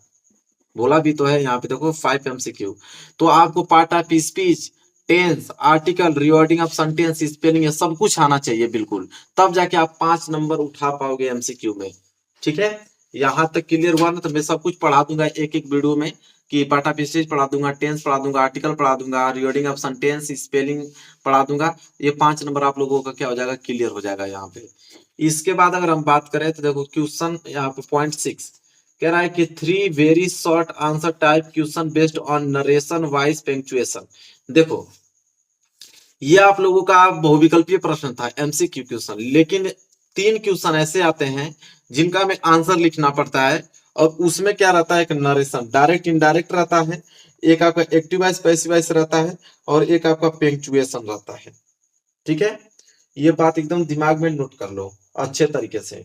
बोला भी तो है यहाँ पे, देखो 5 एमसीक्यू। तो आपको part of speech, tense, article, rewording of sentence, spelling, ये सब कुछ आना चाहिए बिल्कुल, तब जाके आप 5 नंबर उठा पाओगे एमसीक्यू में। ठीक है, यहाँ तक क्लियर हुआ ना? तो मैं सब कुछ पढ़ा दूंगा एक एक वीडियो में, कि पार्ट ऑफ स्पीच पढ़ा दूंगा, टेंस पढ़ा दूंगा, आर्टिकल पढ़ा दूंगा, रिवर्डिंग ऑफ सेंटेंस, स्पेलिंग पढ़ा दूंगा। ये 5 नंबर आप लोगों का क्या हो जाएगा? क्लियर हो जाएगा यहाँ पे। इसके बाद अगर हम बात करें तो देखो, क्वेश्चन यहाँ पे पॉइंट 6 कह रहा है कि 3 very short answer type question based on narration wise punctuation. देखो, ये आप लोगों का बहुविकल्पीय प्रश्न था, एमसीक्यू क्वेश्चन, लेकिन 3 क्वेश्चन ऐसे आते हैं जिनका हमें आंसर लिखना पड़ता है, और उसमें क्या रहता है? एक नरेशन, डायरेक्ट इनडायरेक्ट रहता है, एक आपका एक्टिव वॉइस पैसिव वॉइस रहता है, और एक आपका पंक्चुएशन रहता है। ठीक है, ये बात एकदम दिमाग में नोट कर लो अच्छे तरीके से।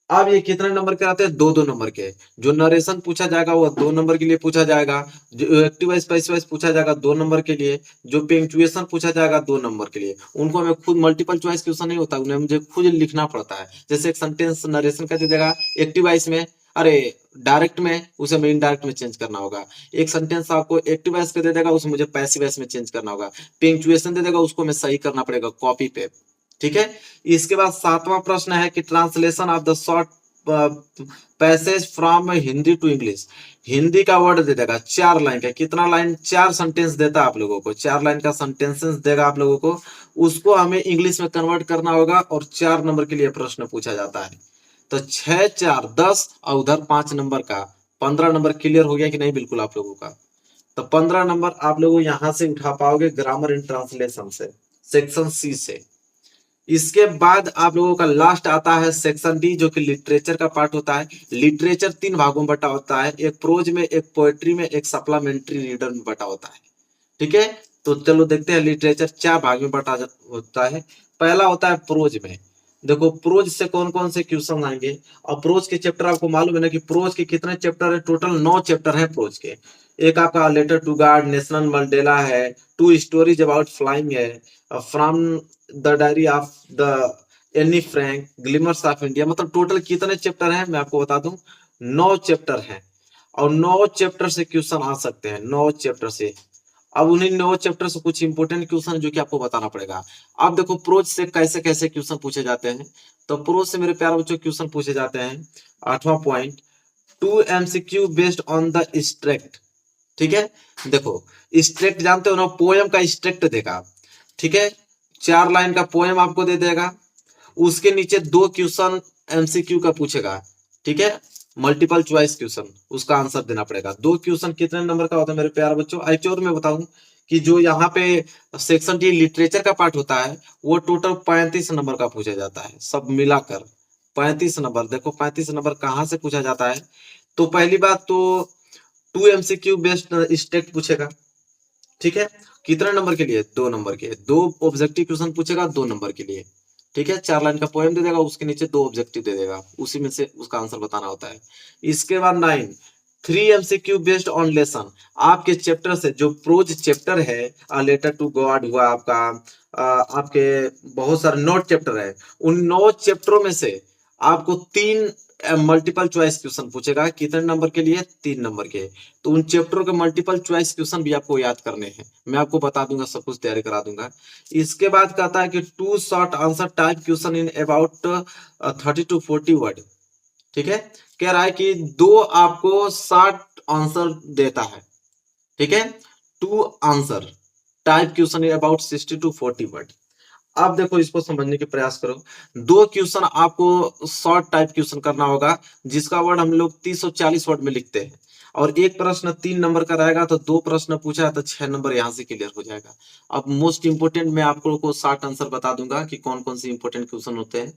अब ये कितने नंबर के आते हैं? दो दो नंबर के। जो नरेशन पूछा जाएगा वो 2 नंबर के लिए पूछा जाएगा। जो एक्टिव वाइज पैसिव वाइज पूछा जाएगा 2 नंबर के लिए। जो पंक्चुएशन पूछा जाएगा 2 नंबर के लिए। उनको हमें खुद मल्टीपल चॉइस क्वेश्चन नहीं होता, उन्हें मुझे खुद लिखना पड़ता है। जैसे एक सेंटेंस नरेशन का दे देगा एक्टिव वाइज में, अरे डायरेक्ट में, उसे हमें इनडायरेक्ट में चेंज करना होगा। एक सेंटेंस आपको एक्टिव वाइज का दे देगा, उसे मुझे पैसिव वाइज में चेंज करना होगा। पंक्चुएशन दे देगा, उसको हमें सही करना पड़ेगा कॉपी पे। ठीक है। इसके बाद 7वां प्रश्न है कि translation of the short passage from Hindi to English. Hindi का वर्ड दे देगा 4 लाइन का। कितना लाइन? 4 सेंटेंस देता है आप लोगों को, 4 लाइन का सेंटेंसेस देगा आप लोगों को। उसको हमें इंग्लिश में कन्वर्ट करना होगा और 4 नंबर के लिए प्रश्न पूछा जाता है। तो 6 4 10 और उधर 5 नंबर का 15 नंबर क्लियर हो गया कि नहीं बिल्कुल आप लोगों का। तो 15 नंबर आप लोग यहां से उठा पाओगे ग्रामर इन ट्रांसलेशन से, सेक्शन सी से। इसके बाद आप लोगों का लास्ट आता है सेक्शन डी, जो कि लिटरेचर का पार्ट होता है। लिटरेचर 3 भागों में बटा होता है, एक प्रोज में, एक पोएट्री में, एक सप्लीमेंट्री रीडर में बटा होता है। ठीक है। तो चलो देखते हैं, लिटरेचर 4 भाग में बटा होता है। पहला होता है प्रोज में। देखो प्रोज से कौन कौन से क्वेश्चन आएंगे। और प्रोज के चैप्टर आपको मालूम है ना कि प्रोज के कितने चैप्टर है? टोटल 9 चैप्टर है प्रोज के। एक आपका letter to God, Nelson Mandela है, 2 स्टोरीज अबाउट फ्लाइंग है, from the diary of the Anne Frank, glimpses of India. मतलब टोटल कितने चैप्टर हैं मैं आपको बता दूं, 9 चैप्टर हैं। और 9 चैप्टर से क्वेश्चन आ सकते हैं, 9 चैप्टर से। अब उन्हीं 9 चैप्टर से कुछ इंपोर्टेंट क्वेश्चन जो कि आपको बताना पड़ेगा। अब देखो प्रोज से कैसे कैसे क्वेश्चन पूछे जाते हैं। तो प्रोज से मेरे प्यारे बच्चों क्वेश्चन पूछे जाते हैं। 8वां point, 2 MCQ based on the extract. ठीक है। देखो स्ट्रक्ट जानते हो ना, पोयम का स्ट्रक्ट देगा। ठीक है। 4 लाइन का पोयम आपको दे देगा। उसके नीचे 2 क्वेश्चन MCQ का पूछेगा। ठीक है। मल्टीपल चॉइस क्वेश्चन, उसका आंसर देना पड़ेगा। 2 क्वेश्चन कितने नंबर का होता है मेरे प्यारे बच्चों? एक और मैं बताऊं कि जो यहाँ पे सेक्शन डी लिटरेचर का पार्ट होता है, वो टोटल 35 नंबर का पूछा जाता है, सब मिलाकर 35 नंबर। देखो 35 नंबर कहाँ से पूछा जाता है। तो पहली बात तो 2 MCQ बेस्ड स्टेट पूछेगा। ठीक है। कितने नंबर के लिए? 2 नंबर के। 2 ऑब्जेक्टिव क्वेश्चन पूछेगा 2 नंबर के लिए। ठीक है। 4 लाइन का पोएम दे देगा, उसके नीचे 2 ऑब्जेक्टिव दे देगा, उसी में से उसका आंसर बताना होता है। इसके बाद 9, 3 MCQ बेस्ड ऑन लेसन। आपके चैप्टर से जो प्रोज चैप्टर है, लेटर टू गॉड हुआ आपका, आपके बहुत सारे 9 चैप्टर है। उन 9 चैप्टरों में से आपको 3 मल्टीपल चॉइस क्वेश्चन पूछेगा। कितने नंबर के लिए? 3 नंबर के। तो उन चैप्टरों के मल्टीपल चॉइस क्वेश्चन भी आपको याद करने हैं, मैं आपको बता दूंगा, सब कुछ तैयारी करा दूंगा। इसके बाद कहता है कि 2 short answer type question in about 30 to 40 word. ठीक है। कह रहा है कि 2 आपको शॉर्ट आंसर देता है। ठीक है। 2 answer type question in about 60 to 40 word. आप देखो इसको समझने के प्रयास करो। 2 क्वेश्चन आपको शॉर्ट टाइप क्वेश्चन करना होगा, जिसका वर्ड हम लोग 30 और 40 वर्ड में लिखते हैं। और एक प्रश्न 3 नंबर का रहेगा, तो 2 प्रश्न पूछा है तो 6 नंबर यहाँ से क्लियर हो जाएगा। अब मोस्ट इंपोर्टेंट मैं आप लोगों को शॉर्ट आंसर बता दूंगा कि कौन कौन से इंपोर्टेंट क्वेश्चन होते हैं।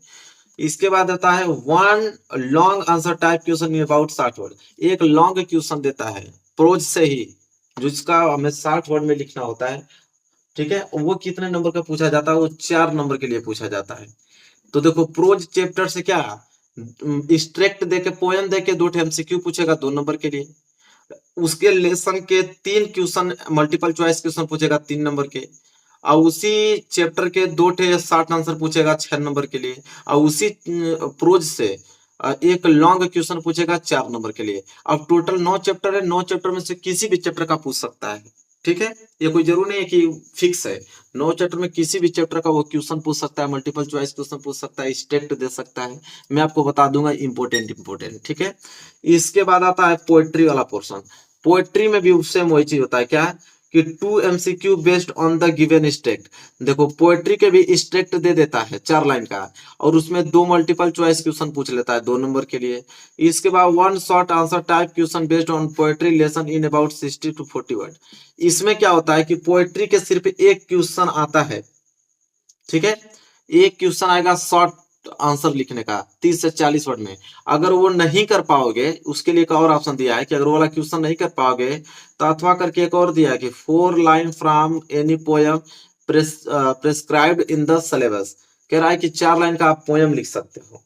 इसके बाद आता है 1 long answer type question in about 60 word. एक लॉन्ग क्वेश्चन देता है प्रोज से ही, जिसका हमें 60 वर्ड में लिखना होता है। ठीक है। वो कितने नंबर का पूछा जाता है? वो 4 नंबर के लिए पूछा जाता है। तो देखो प्रोज चैप्टर से क्या, स्ट्रक्ट देके, पोयम देके 2 MCQ पूछेगा 2 नंबर के लिए। उसके लेसन के 3 क्वेश्चन मल्टीपल चॉइस क्वेश्चन पूछेगा 3 नंबर के। और उसी चैप्टर के 2 शॉर्ट आंसर पूछेगा 6 नंबर के लिए। और उसी प्रोज से एक लॉन्ग क्वेश्चन पूछेगा 4 नंबर के लिए। अब टोटल 9 चैप्टर है, 9 चैप्टर में से किसी भी चैप्टर का पूछ सकता है। ठीक है। ये कोई जरूरी नहीं है कि फिक्स है। 9 चैप्टर में किसी भी चैप्टर का वो क्वेश्चन पूछ सकता है, मल्टीपल चॉइस क्वेश्चन पूछ सकता है, स्टेट दे सकता है। मैं आपको बता दूंगा इंपोर्टेंट इंपोर्टेंट। ठीक है। इसके बाद आता है पोएट्री वाला पोर्शन। पोएट्री में भी सेम वही चीज होता है, क्या कि 2 MCQ based on the given state. देखो पोएट्री के भी स्टेट दे देता है 4 लाइन का, और उसमें 2 मल्टीपल चॉइस क्वेश्चन पूछ लेता है 2 नंबर के लिए। इसके बाद 1 short answer type question based on poetry lesson in about 60 to 40 word. इसमें क्या होता है कि पोएट्री के सिर्फ एक क्वेश्चन आता है। ठीक है। एक क्वेश्चन आएगा शॉर्ट आंसर लिखने का 30 से 40 वर्ड में। अगर वो नहीं कर पाओगे, उसके लिए एक और ऑप्शन दिया है कि अगर वो वाला क्वेश्चन नहीं कर पाओगे तो अथवा करके एक और दिया है कि 4 line from any poem prescribed in the syllabus. कह रहा है कि 4 लाइन का आप पोयम लिख सकते हो,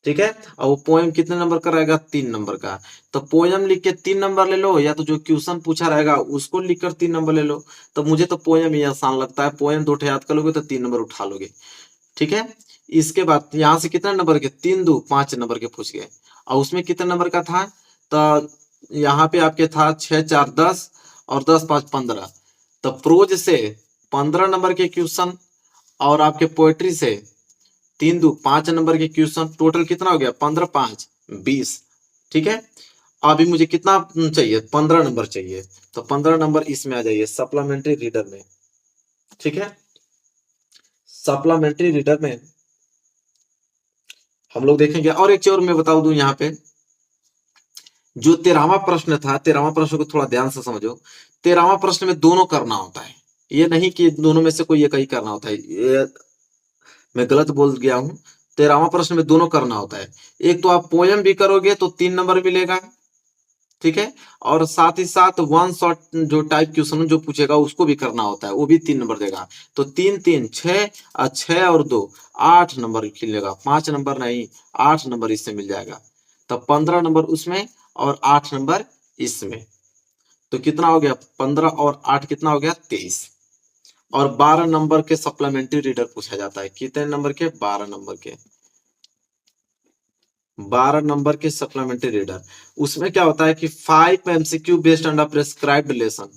ठीक है। और वो पोयम कितने नंबर का रहेगा? 3 नंबर का। तो पोयम लिख के 3 नंबर ले लो, या तो जो क्वेश्चन पूछा रहेगा उसको लिखकर 3 नंबर ले लो। तो मुझे तो पोयम ही आसान लगता है, पोयम 2 याद कर लोगे तो 3 नंबर उठा लोगे, ठीक है। इसके बाद यहाँ से कितने नंबर के? 3 2 5 नंबर के पूछ गए। और उसमें कितने नंबर का था? तो यहाँ पे आपके था 6 4 10 और 10 5 15। तो प्रोज से 15 नंबर के क्वेश्चन और आपके पोएट्री से 3 2 5 नंबर के क्वेश्चन, टोटल कितना हो गया? 15 5 20, ठीक है। अभी मुझे कितना चाहिए? 15 नंबर चाहिए। तो 15 नंबर इसमें आ जाइए सप्लीमेंट्री रीडर में, ठीक है। सप्लीमेंट्री रीडर में हम लोग देखेंगे। और एक चीज और मैं बता दूं यहाँ पे, जो 13वां प्रश्न था, 13वां प्रश्न को थोड़ा ध्यान से समझो। 13वां प्रश्न में दोनों करना होता है, ये नहीं कि दोनों में से कोई एक ही करना होता है, ये मैं गलत बोल गया हूं। 13वां प्रश्न में दोनों करना होता है। एक तो आप पोयम भी करोगे तो 3 नंबर मिलेगा, ठीक है। और साथ ही साथ वन शॉट जो टाइप क्वेश्चन जो पूछेगा उसको भी करना होता है, वो भी 3 नंबर देगा। तो 3 3 6 और 6 और 2 8 नंबर मिलेगा। 5 नंबर नहीं, 8 नंबर इससे मिल जाएगा। तो 15 नंबर उसमें और 8 नंबर इसमें। तो कितना हो गया? 15 और 8 कितना हो गया? 23। और 12 नंबर के सप्लीमेंट्री रीडर पूछा जाता है। कितने नंबर के? 12 नंबर के। 12 नंबर के सप्लीमेंट्री रीडर। उसमें क्या होता है कि 5 MCQ based on the prescribed lesson,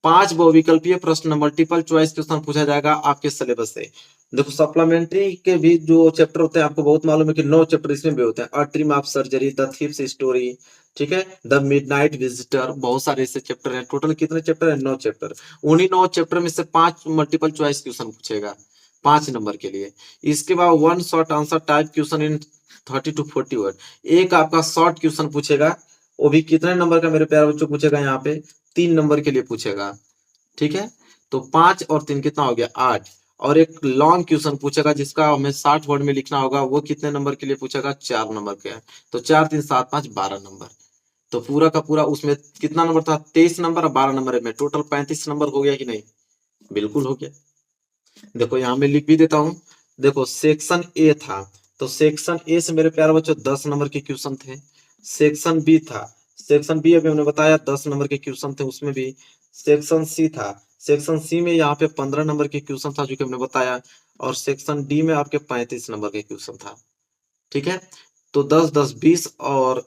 5 बहुविकल्पीय प्रश्न मल्टीपल चॉइस क्वेश्चन पूछा जाएगा आपके सिलेबस से। देखो सप्लीमेंट्री के भी जो चैप्टर होते हैं आपको बहुत मालूम है कि 9 चैप्टर इसमें भी होते हैं। A dream of surgery, the thieves story, ठीक है, द मिडनाइट विजिटर, बहुत सारे ऐसे चैप्टर हैं। टोटल कितने चैप्टर है? 9 चैप्टर। उन्हीं 9 चैप्टर में से 5 मल्टीपल चॉइस क्वेश्चन पूछेगा 5 नंबर के लिए। इसके बाद one short answer type question in 30 to 40 word, एक आपका शॉर्ट क्वेश्चन पूछेगा, वो भी कितने नंबर का मेरे प्यारे बच्चों पूछेगा? यहाँ पे 3 नंबर के लिए पूछेगा, ठीक है। तो 5 और 3 कितना हो गया? 8। और एक लॉन्ग क्वेश्चन पूछेगा जिसका हमें 60 वर्ड में लिखना होगा, वो कितने नंबर के लिए पूछेगा? 4 नंबर के। तो 4 3 7 5 12 नंबर। तो पूरा का पूरा उसमें कितना नंबर था? 23 नंबर और 12 नंबर में टोटल 35 नंबर हो गया कि नहीं? बिल्कुल हो गया। देखो यहाँ मैं लिख भी देता हूँ। देखो सेक्शन ए था, तो सेक्शन ए से मेरे प्यारे बच्चों 10 नंबर के क्वेश्चन थे। सेक्शन बी था, सेक्शन बी अभी हमने बताया 10 नंबर के क्वेश्चन थे उसमें भी। सेक्शन सी था, सेक्शन सी में यहाँ पे 15 नंबर के क्वेश्चन था जो कि हमने बताया। और सेक्शन डी में आपके 35 नंबर के क्वेश्चन था, ठीक है। तो 10 10 20 और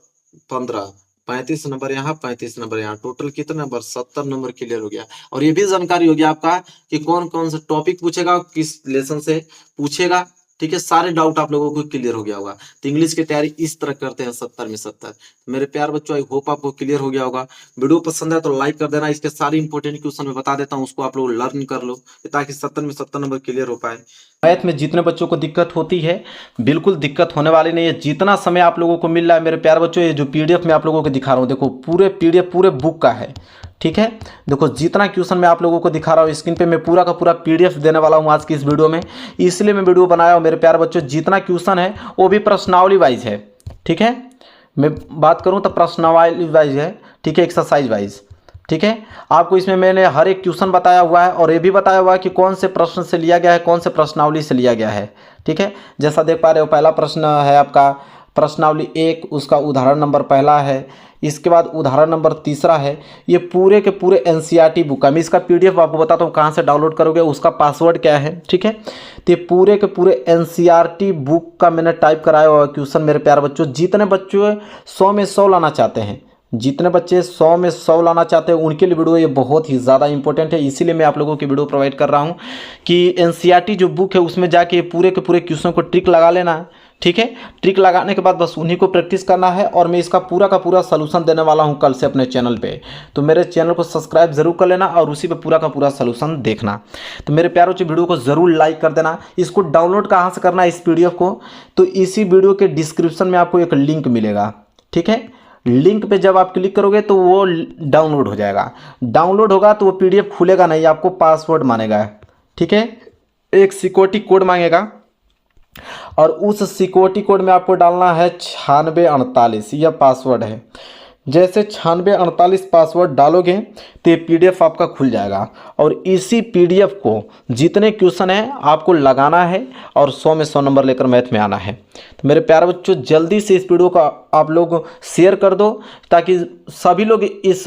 15, 35 नंबर यहाँ, 35 नंबर यहाँ, टोटल कितने नंबर? 70 नंबर क्लियर हो गया। और ये भी जानकारी हो गया आपका कि कौन कौन सा टॉपिक पूछेगा, किस लेसन से पूछेगा, ठीक है। सारे डाउट आप लोगों को क्लियर हो गया होगा। तो इंग्लिश की तैयारी इस तरह करते हैं 70 में 70। मेरे प्यार बच्चों, आई होप आपको क्लियर हो गया होगा। वीडियो पसंद है तो लाइक कर देना। इसके सारे इंपॉर्टेंट क्वेश्चन मैं बता देता हूँ, उसको आप लोग लर्न कर लो ताकि 70 में 70 नंबर क्लियर हो पाए। मैथ में जितने बच्चों को दिक्कत होती है, बिल्कुल दिक्कत होने वाली नहीं है। जितना समय आप लोगों को मिल रहा है मेरे प्यारे बच्चों, ये जो पीडीएफ मैं आप लोगों को दिखा रहा हूँ, देखो पूरे पीडीएफ पूरे बुक का है, ठीक है। देखो जितना क्वेश्चन मैं आप लोगों को दिखा रहा हूँ स्क्रीन पे, मैं पूरा का पूरा पीडीएफ देने वाला हूँ आज की इस वीडियो में। इसलिए मैं वीडियो बनाया हूँ मेरे प्यारे बच्चों। जितना क्वेश्चन है वो भी प्रश्नावली वाइज है, ठीक है। मैं बात करूँ तो प्रश्नावली वाइज है, ठीक है, एक्सरसाइज वाइज, ठीक है। आपको इसमें मैंने हर एक क्वेश्चन बताया हुआ है और ये भी बताया हुआ है कि कौन से प्रश्न से लिया गया है, कौन से प्रश्नावली से लिया गया है, ठीक है। जैसा देख पा रहे हो, पहला प्रश्न है आपका प्रश्नावली 1, उसका उदाहरण नंबर पहला है। इसके बाद उदाहरण नंबर तीसरा है। ये पूरे के पूरे एनसीईआरटी बुक है। मैं इसका पीडीएफ आपको बताता हूँ कहाँ से डाउनलोड करोगे, उसका पासवर्ड क्या है, ठीक है। तो ये पूरे के पूरे एनसीईआरटी बुक का मैंने टाइप कराया हुआ क्वेश्चन मेरे प्यारे बच्चों। जितने बच्चों 100 में 100 लाना चाहते हैं, जितने बच्चे 100 में 100 लाना चाहते हैं उनके लिए वीडियो ये बहुत ही ज़्यादा इंपॉर्टेंट है। इसीलिए मैं आप लोगों की वीडियो प्रोवाइड कर रहा हूँ कि एनसीईआरटी जो बुक है उसमें जाके पूरे के पूरे क्वेश्चन को ट्रिक लगा लेना, ठीक है। ट्रिक लगाने के बाद बस उन्हीं को प्रैक्टिस करना है। और मैं इसका पूरा का पूरा सलूशन देने वाला हूँ कल से अपने चैनल पे। तो मेरे चैनल को सब्सक्राइब जरूर कर लेना और उसी पे पूरा का पूरा सलूशन देखना। तो मेरे प्यारों से वीडियो को जरूर लाइक कर देना। इसको डाउनलोड कहाँ से करना है इस पीडीएफ को, तो इसी वीडियो के डिस्क्रिप्शन में आपको एक लिंक मिलेगा, ठीक है। लिंक पे जब आप क्लिक करोगे तो वो डाउनलोड हो जाएगा। डाउनलोड होगा तो वो पीडीएफ खुलेगा नहीं, आपको पासवर्ड मांगेगा, ठीक है। एक सिक्योरिटी कोड मांगेगा और उस सिक्योरिटी कोड में आपको डालना है 9648, यह पासवर्ड है, जैसे 9648 पासवर्ड डालोगे तो ये पीडीएफ आपका खुल जाएगा और इसी पीडीएफ को जितने क्वेश्चन हैं आपको लगाना है और 100 में 100 नंबर लेकर मैथ में आना है। तो मेरे प्यारे बच्चों जल्दी से इस वीडियो को आप लोग शेयर कर दो ताकि सभी लोग इस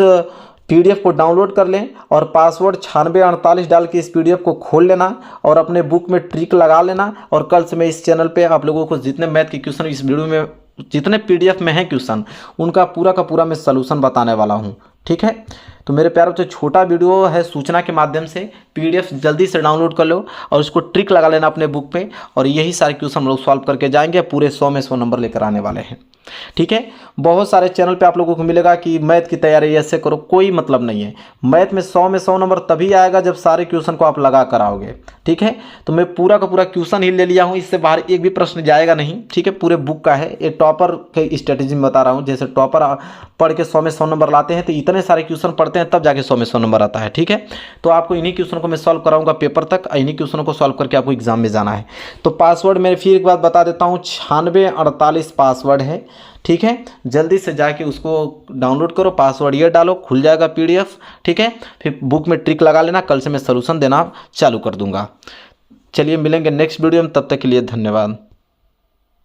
पीडीएफ को डाउनलोड कर लें और पासवर्ड 9648 डाल के इस पीडीएफ को खोल लेना और अपने बुक में ट्रिक लगा लेना। और कल से मैं इस चैनल पे आप लोगों को जितने मैथ के क्वेश्चन इस वीडियो में जितने पीडीएफ में हैं क्वेश्चन उनका पूरा का पूरा मैं सलूशन बताने वाला हूं। ठीक है, तो मेरे प्यारे बच्चों छोटा वीडियो है सूचना के माध्यम से, पीडीएफ जल्दी से डाउनलोड कर लो और उसको ट्रिक लगा लेना अपने बुक पे और यही सारे क्वेश्चन हम लोग सॉल्व करके जाएंगे, पूरे 100 में 100 नंबर लेकर आने वाले हैं। ठीक है, बहुत सारे चैनल पे आप लोगों को मिलेगा कि मैथ की तैयारी ऐसे करो, कोई मतलब नहीं है। मैथ में 100 में 100 नंबर तभी आएगा जब सारे क्वेश्चन को आप लगा कर आओगे। ठीक है, तो मैं पूरा का पूरा क्वेश्चन ही ले लिया हूँ, इससे बाहर एक भी प्रश्न जाएगा नहीं। ठीक है, पूरे बुक का है, ये टॉपर के स्ट्रेटेजी में बता रहा हूँ। जैसे टॉपर पढ़ के 100 में 100 नंबर लाते हैं तो इतने सारे क्वेश्चन पढ़ते हैं तब जाके 100 में 100 नंबर आता है। ठीक है, तो आपको इन्हीं क्वेश्चन को मैं सॉल्व कराऊंगा पेपर तक, इन्हीं क्वेश्चनों को सॉल्व करके आपको एग्जाम में जाना है। तो पासवर्ड मैं फिर एक बार बता देता हूँ, 9648 पासवर्ड है। ठीक है, जल्दी से जाके उसको डाउनलोड करो, पासवर्ड ये डालो, खुल जाएगा पीडीएफ। ठीक है, फिर बुक में ट्रिक लगा लेना, कल से मैं सलूशन देना चालू कर दूंगा। चलिए मिलेंगे नेक्स्ट वीडियो में, तब तक के लिए धन्यवाद।